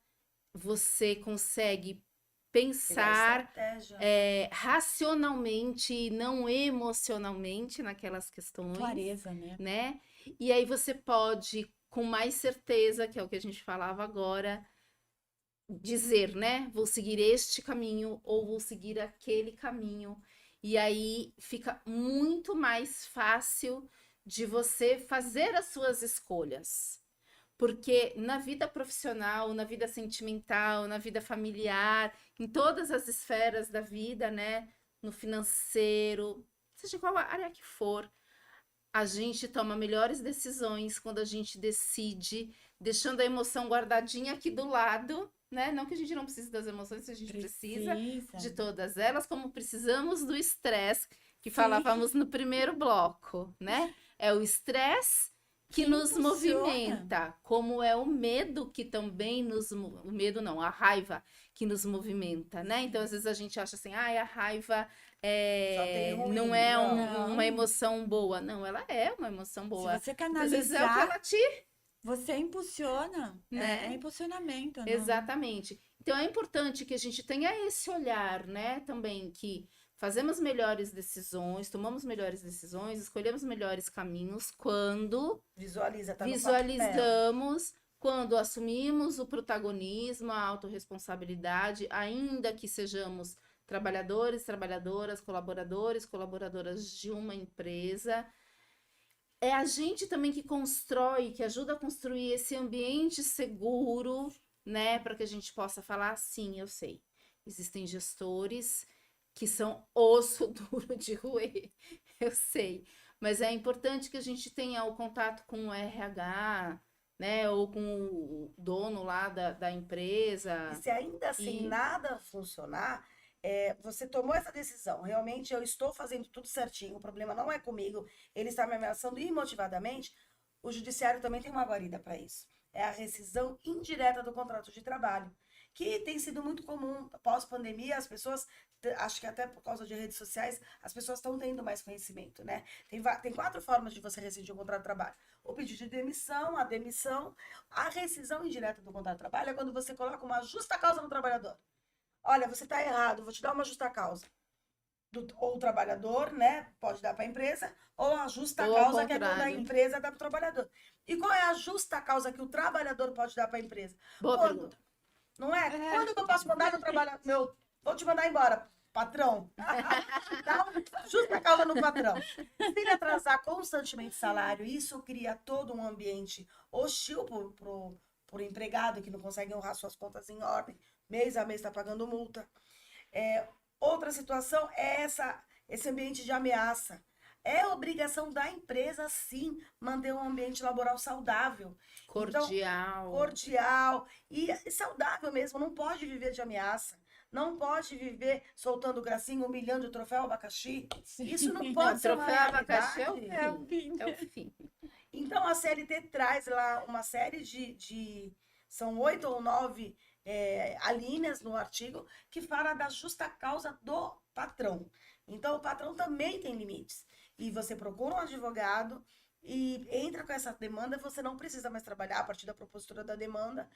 você consegue pensar Estratégia. racionalmente e não emocionalmente naquelas questões, Clareza, né? né? E aí você pode, com mais certeza, que é o que a gente falava agora, dizer, né? Vou seguir este caminho ou vou seguir aquele caminho. E aí fica muito mais fácil de você fazer as suas escolhas. Porque na vida profissional, na vida sentimental, na vida familiar, em todas as esferas da vida, né? No financeiro, seja qual a área que for, a gente toma melhores decisões quando a gente decide, deixando a emoção guardadinha aqui do lado, né? Não que a gente não precise das emoções, a gente precisa de todas elas, como precisamos do estresse, que falávamos no primeiro bloco, né? É o estresse que nos impulsiona. movimenta, como é o medo que também o medo não, a raiva que nos movimenta, né? Então, às vezes a gente acha assim, a raiva tem ruim. não é Não. uma emoção boa. Não, ela é uma emoção boa. Se você Às vezes é o que canalizar, ela te... você impulsiona. Né? É impulsionamento, né? Exatamente. Então, é importante que a gente tenha esse olhar, né? Também que fazemos melhores decisões, tomamos melhores decisões, escolhemos melhores caminhos quando Visualiza, tá no papel. visualizamos, quando assumimos o protagonismo, a autorresponsabilidade, ainda que sejamos trabalhadores, trabalhadoras, colaboradores, colaboradoras de uma empresa. É a gente também que constrói, que ajuda a construir esse ambiente seguro, né? Para que a gente possa falar, sim, eu sei. Existem gestores que são osso duro de roer, eu sei. Mas é importante que a gente tenha o contato com o RH, né? Ou com o dono lá da empresa. E se ainda assim E- nada funcionar, você tomou essa decisão, realmente eu estou fazendo tudo certinho, o problema não é comigo, ele está me ameaçando imotivadamente, o judiciário também tem uma guarida para isso. É a rescisão indireta do contrato de trabalho, que tem sido muito comum. Pós-pandemia, as pessoas, acho que até por causa de redes sociais, as pessoas estão tendo mais conhecimento, né? Tem 4 formas de você rescindir o contrato de trabalho. O pedido de demissão, a demissão, a rescisão indireta do contrato de trabalho é quando você coloca uma justa causa no trabalhador. Olha, você está errado, vou te dar uma justa causa. Ou o trabalhador, né, pode dar para a empresa, ou a justa Ou ao causa que é quando a contrário. empresa dá para o trabalhador. E qual é a justa causa que o trabalhador pode dar para a empresa? Boa Quando? pergunta. Não é? Quando que eu posso mandar meu trabalhador? Vou te mandar embora, patrão. Dá uma justa causa no patrão. Se ele atrasar constantemente salário, isso cria todo um ambiente hostil pro empregado que não consegue honrar suas contas em ordem. Mês a mês está pagando multa. Outra situação é esse ambiente de ameaça. É obrigação da empresa, sim, manter um ambiente laboral saudável. Cordial. Cordial e saudável mesmo. Não pode viver de ameaça. Não pode viver soltando gracinha, humilhando o troféu abacaxi. Isso não pode ser uma Troféu abacaxi é o realidade. fim. É o fim. Então, a CLT traz lá uma série são 8 ou 9 alíneas no artigo que fala da justa causa do patrão. Então, o patrão também tem limites. E você procura um advogado e entra com essa demanda, você não precisa mais trabalhar a partir da propositura da demanda.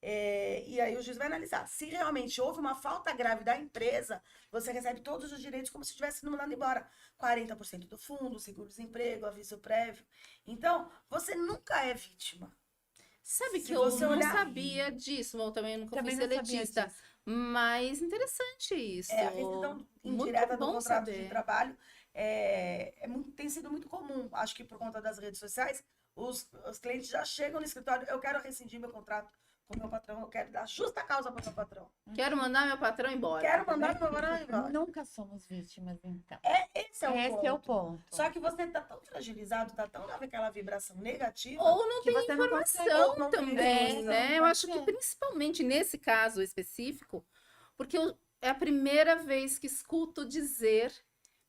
E aí o juiz vai analisar. Se realmente houve uma falta grave da empresa, você recebe todos os direitos como se tivesse sido mandado embora. 40% do fundo, seguro-desemprego, aviso prévio. Então, você nunca é vítima. Sabe Se que eu você não olhar- sabia disso, ou também nunca Também fui não sabia seletista. disso. Mas interessante isso. A rescisão Muito indireta do bom contrato de saber. trabalho tem sido muito comum. Acho que por conta das redes sociais, os clientes já chegam no escritório, eu quero rescindir meu contrato com o meu patrão, eu quero dar justa causa para o meu patrão. Quero mandar meu patrão embora. Quero mandar meu patrão embora. Nunca somos vítimas, então. Esse é o Esse ponto. é o ponto. Só que você tá tão fragilizado, tá tão naquela vibração negativa. Ou não que tem você não consegue. informação Ou não tem também, informação, né? Eu pode acho que ser. principalmente nesse caso específico, porque é a primeira vez que escuto dizer,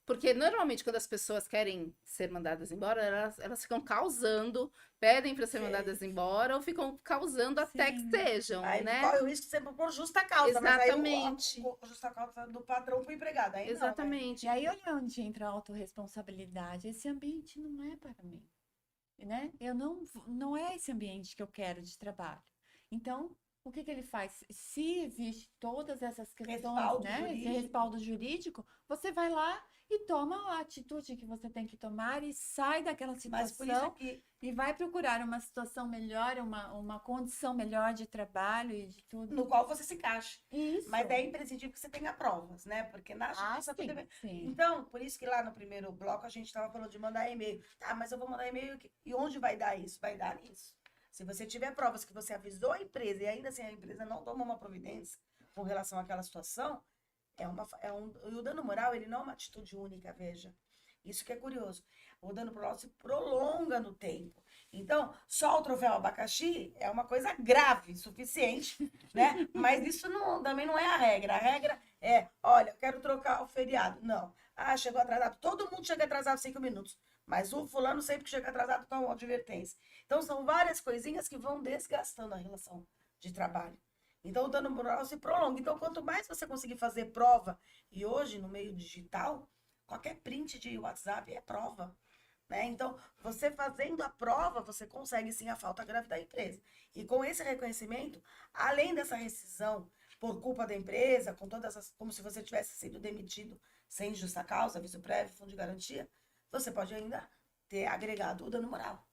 porque normalmente quando as pessoas querem ser mandadas embora, elas ficam causando, pedem para ser Sim. mandadas embora ou ficam causando até que Sim. sejam, Aí né? corre o risco de ser por justa causa. Mas Exatamente. aí a justa causa do patrão pro empregado. Aí não, né? Exatamente. E aí, olha onde entra a autorresponsabilidade. Esse ambiente não é para mim, né? Não é esse ambiente que eu quero de trabalho. Então, o que ele faz? Se existe todas essas questões, Respaldo né? Esse jurídico. respaldo jurídico, você vai lá e toma a atitude que você tem que tomar e sai daquela Mas por isso situação que e vai procurar uma situação melhor, uma condição melhor de trabalho e de tudo. no qual você se encaixa. Isso. Mas é imprescindível que você tenha provas, né? Porque na Ah, justiça tudo bem. sim. Então, por isso que lá no primeiro bloco a gente estava falando de mandar e-mail. Tá, mas eu vou mandar e-mail e onde vai dar isso? Vai dar nisso. Se você tiver provas que você avisou a empresa e ainda assim a empresa não tomou uma providência com relação àquela situação, e o dano moral, ele não é uma atitude única, veja. Isso que é curioso. O dano moral se prolonga no tempo. Então, só o troféu abacaxi é uma coisa grave, suficiente, né? Mas isso também não é a regra. A regra é, olha, eu quero trocar o feriado. Não. Ah, chegou atrasado. Todo mundo chega atrasado 5 minutos. Mas o fulano sempre que chega atrasado toma uma advertência. Então, são várias coisinhas que vão desgastando a relação de trabalho. Então, o dano moral se prolonga. Então, quanto mais você conseguir fazer prova, e hoje, no meio digital, qualquer print de WhatsApp é prova. Né? Então, você fazendo a prova, você consegue sim a falta grave da empresa. E com esse reconhecimento, além dessa rescisão por culpa da empresa, como se você tivesse sido demitido sem justa causa, aviso prévio, fundo de garantia, você pode ainda ter agregado o dano moral.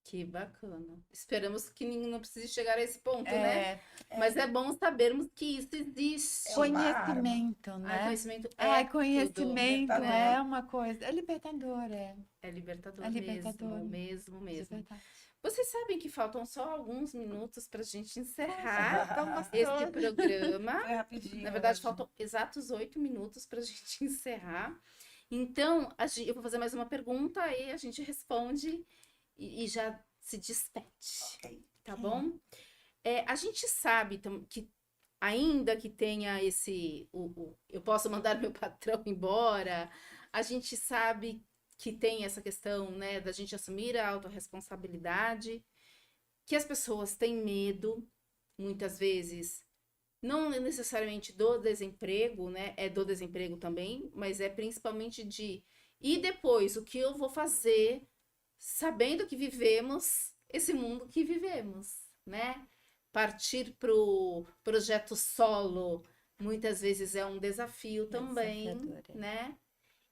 Que bacana. Esperamos que não precise chegar a esse ponto, né? É, Mas é bom sabermos que isso existe. conhecimento, Ah, né? conhecimento Conhecimento Libertador. é uma coisa. É libertador, é libertador, É libertador. mesmo. de verdade. Vocês sabem que faltam só alguns minutos para a gente encerrar Tão esse gostoso. programa. Foi rapidinho. Na verdade, hoje. faltam exatos 8 minutos para a gente encerrar. Então, eu vou fazer mais uma pergunta aí a gente responde e já se despede. Ok. Tá bom? A gente sabe que ainda que tenha eu posso mandar meu patrão embora, a gente sabe que tem essa questão, né, da gente assumir a autorresponsabilidade, que as pessoas têm medo, muitas vezes, não necessariamente do desemprego, né, é do desemprego também, mas é principalmente e depois, o que eu vou fazer sabendo que vivemos esse mundo que vivemos, né? Partir para o projeto solo muitas vezes é um desafio também, Desafiador, é. né?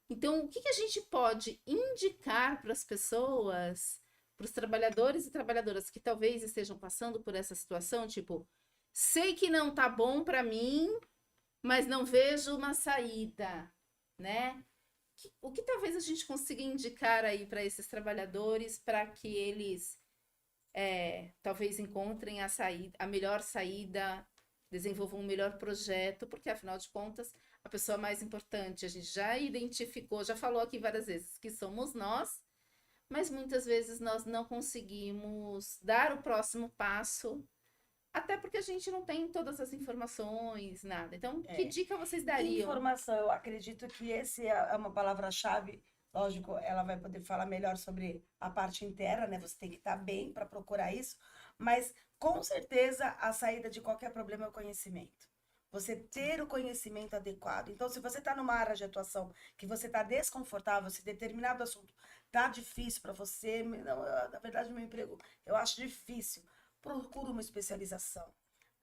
Então, o que a gente pode indicar para as pessoas, para os trabalhadores e trabalhadoras que talvez estejam passando por essa situação, tipo, sei que não tá bom para mim, mas não vejo uma saída, né? O que talvez a gente consiga indicar aí para esses trabalhadores para que eles talvez encontrem a melhor saída, desenvolvam um melhor projeto, porque afinal de contas, a pessoa mais importante, a gente já identificou, já falou aqui várias vezes que somos nós, mas muitas vezes nós não conseguimos dar o próximo passo, até porque a gente não tem todas as informações, nada. Então, que dica vocês dariam? Informação, eu acredito que esse é uma palavra-chave. Lógico, ela vai poder falar melhor sobre a parte interna, né? Você tem que estar bem para procurar isso, mas com certeza a saída de qualquer problema é o conhecimento. Você ter o conhecimento adequado. Então, se você está numa área de atuação que você está desconfortável, se determinado assunto está difícil para você, na verdade, meu emprego eu acho difícil, procura uma especialização.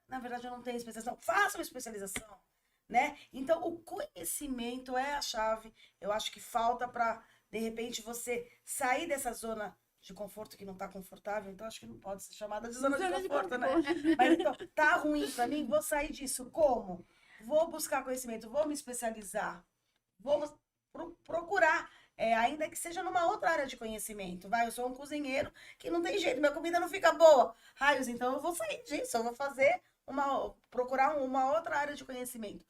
Na verdade, eu não tenho especialização, faça uma especialização, né? Então, o conhecimento é a chave. Eu acho que falta para, de repente, você sair dessa zona de conforto que não está confortável. Então, acho que não pode ser chamada de zona de conforto, né? Mas então, tá ruim para mim, vou sair disso. Como? Vou buscar conhecimento, vou me especializar, vou procurar, ainda que seja numa outra área de conhecimento. Eu sou um cozinheiro que não tem jeito, minha comida não fica boa. Raios, então eu vou sair disso, eu vou procurar uma outra área de conhecimento.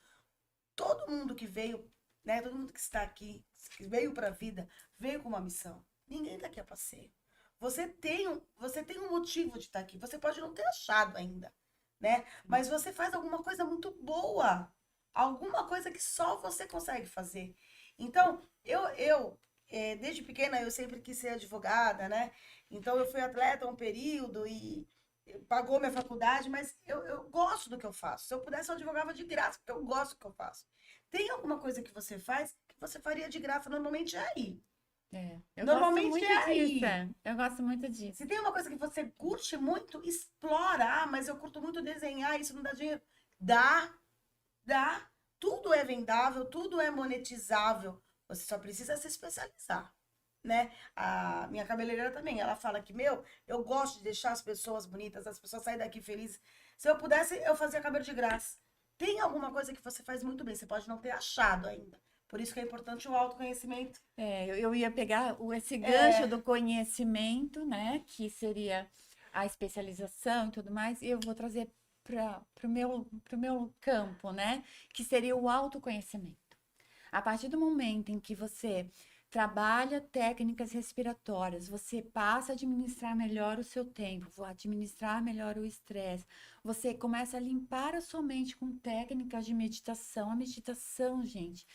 Todo mundo que veio, né, todo mundo que está aqui, que veio para a vida, veio com uma missão. Ninguém está aqui a passeio. Você tem um motivo de estar aqui. Você pode não ter achado ainda, né? Mas você faz alguma coisa muito boa. Alguma coisa que só você consegue fazer. Então, desde pequena, eu sempre quis ser advogada, né? Então, eu fui atleta um período e pagou minha faculdade, mas eu gosto do que eu faço. Se eu pudesse, eu advogava de graça, porque eu gosto do que eu faço. Tem alguma coisa que você faz que você faria de graça, normalmente é aí. Normalmente é aí. Eu gosto muito disso. Se tem uma coisa que você curte muito, explora. Ah, mas eu curto muito desenhar, isso não dá dinheiro. Dá. Tudo é vendável, tudo é monetizável. Você só precisa se especializar, né? A minha cabeleireira também, ela fala que, eu gosto de deixar as pessoas bonitas, as pessoas saírem daqui felizes. Se eu pudesse, eu fazia cabelo de graça. Tem alguma coisa que você faz muito bem, você pode não ter achado ainda. Por isso que é importante o autoconhecimento. Eu ia pegar esse gancho do conhecimento, né? Que seria a especialização e tudo mais, e eu vou trazer para o meu campo, né? Que seria o autoconhecimento. A partir do momento em que você trabalha técnicas respiratórias, você passa a administrar melhor o seu tempo, administrar melhor o estresse, você começa a limpar a sua mente com técnicas de meditação. A meditação, gente,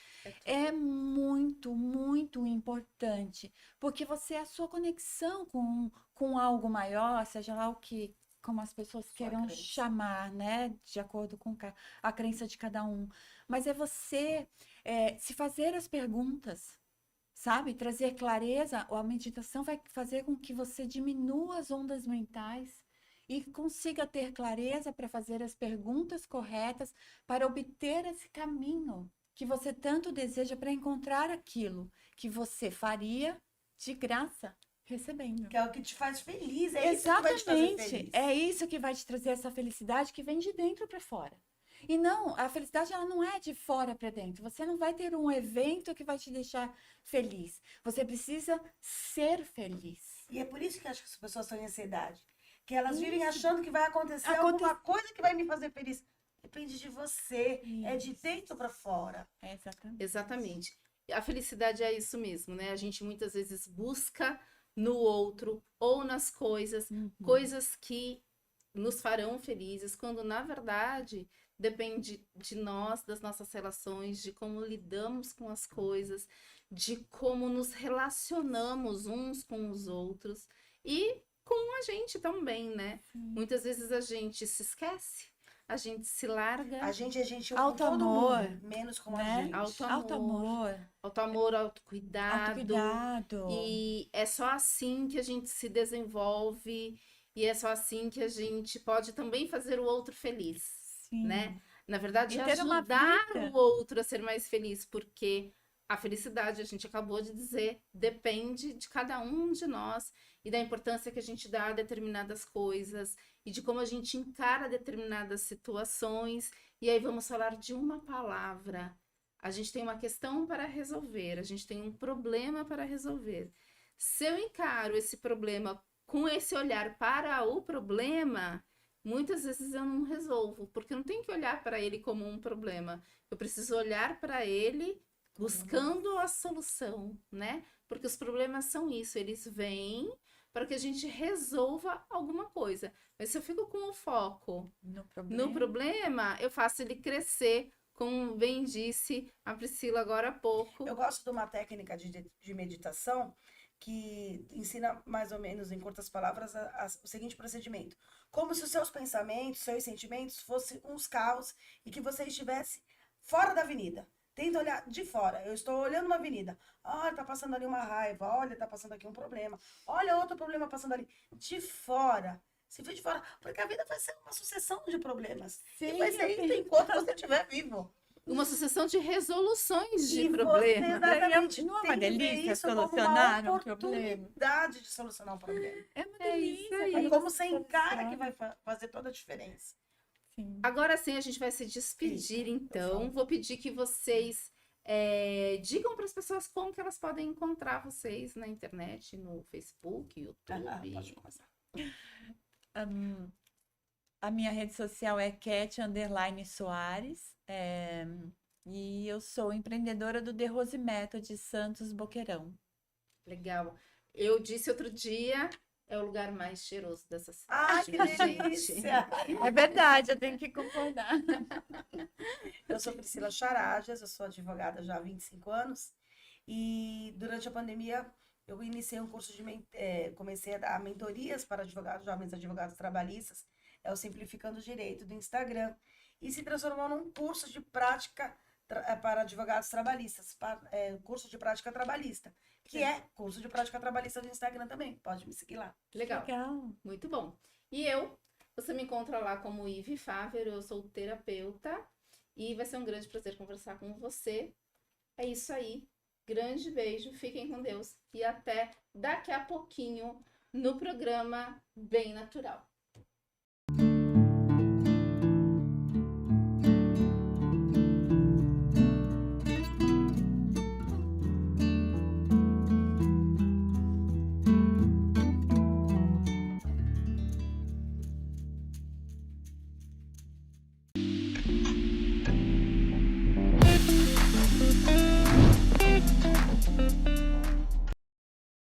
é muito, muito importante, porque você é a sua conexão com algo maior, seja lá como as pessoas queiram chamar, né, de acordo com a crença de cada um. Mas é você se fazer as perguntas, sabe? Trazer clareza. A meditação vai fazer com que você diminua as ondas mentais e consiga ter clareza para fazer as perguntas corretas, para obter esse caminho que você tanto deseja, para encontrar aquilo que você faria de graça, recebendo. Que é o que te faz feliz, é Exatamente. isso que vai te fazer feliz. É isso que vai te trazer essa felicidade que vem de dentro para fora. E não, a felicidade ela não é de fora para dentro. Você não vai ter um evento que vai te deixar feliz. Você precisa ser feliz. E é por isso que acho que as pessoas têm ansiedade. Que elas vivem achando que vai acontecer alguma coisa que vai me fazer feliz. Depende de você. Isso. É de dentro para fora. Exatamente. A felicidade é isso mesmo, né? A gente muitas vezes busca no outro ou nas coisas, coisas que nos farão felizes, quando na verdade depende de nós, das nossas relações, de como lidamos com as coisas, de como nos relacionamos uns com os outros e com a gente também, né? Muitas vezes a gente se esquece, a gente se larga. A gente é gentil Alto com todo amor, mundo, menos com a né? gente. Alto amor, autocuidado. autocuidado. E é só assim que a gente se desenvolve e é só assim que a gente pode também fazer o outro feliz, Sim. né? Na verdade, E ter uma ajudar vida. o outro a ser mais feliz, porque a felicidade, a gente acabou de dizer, depende de cada um de nós e da importância que a gente dá a determinadas coisas e de como a gente encara determinadas situações. E aí vamos falar de uma palavra. A gente tem uma questão para resolver, a gente tem um problema para resolver. Se eu encaro esse problema com esse olhar para o problema, muitas vezes eu não resolvo, porque eu não tenho que olhar para ele como um problema. Eu preciso olhar para ele buscando a solução, né? Porque os problemas são isso, eles vêm para que a gente resolva alguma coisa. Mas se eu fico com o foco no problema, eu faço ele crescer, como bem disse a Priscila agora há pouco. Eu gosto de uma técnica de meditação que ensina mais ou menos, em curtas palavras, o seguinte procedimento. Como se os seus pensamentos, seus sentimentos fossem uns carros e que você estivesse fora da avenida. Tenta olhar de fora. Eu estou olhando uma avenida. Olha, tá passando ali uma raiva. Olha, tá passando aqui um problema. Olha outro problema passando ali. De fora. Se vê de fora. Porque a vida vai ser uma sucessão de problemas. E vai ser isso enquanto você estiver vivo. Uma sucessão de resoluções de E problemas. você, exatamente, Não é uma tem que ver delícia isso como solucionar uma um problema? oportunidade de solucionar um problema. É uma É isso delícia. aí. É quando como você você encara soluciona. que vai fazer toda a diferença. Sim. Agora sim, a gente vai se despedir, então. Vou pedir que vocês digam para as pessoas como que elas podem encontrar vocês na internet, no Facebook, YouTube. Pode começar. A minha rede social é Cat_Soares. E eu sou empreendedora do The Rose Method Santos Boqueirão. Legal. Eu disse outro dia, é o lugar mais cheiroso dessa Ai, cidade, que viu, gente? delícia! É verdade, eu tenho que concordar. Eu sou Priscila Charajas, eu sou advogada já há 25 anos. E durante a pandemia, eu iniciei um curso comecei a dar mentorias para advogados, jovens advogados trabalhistas. É o Simplificando o Direito do Instagram. E se transformou num curso de prática para advogados trabalhistas, curso de prática trabalhista, que é curso de prática trabalhista do Instagram também. Pode me seguir lá. Legal. Legal. Muito bom. E você me encontra lá como Ive Faver, eu sou terapeuta e vai ser um grande prazer conversar com você. É isso aí. Grande beijo, fiquem com Deus e até daqui a pouquinho no programa Bem Natural.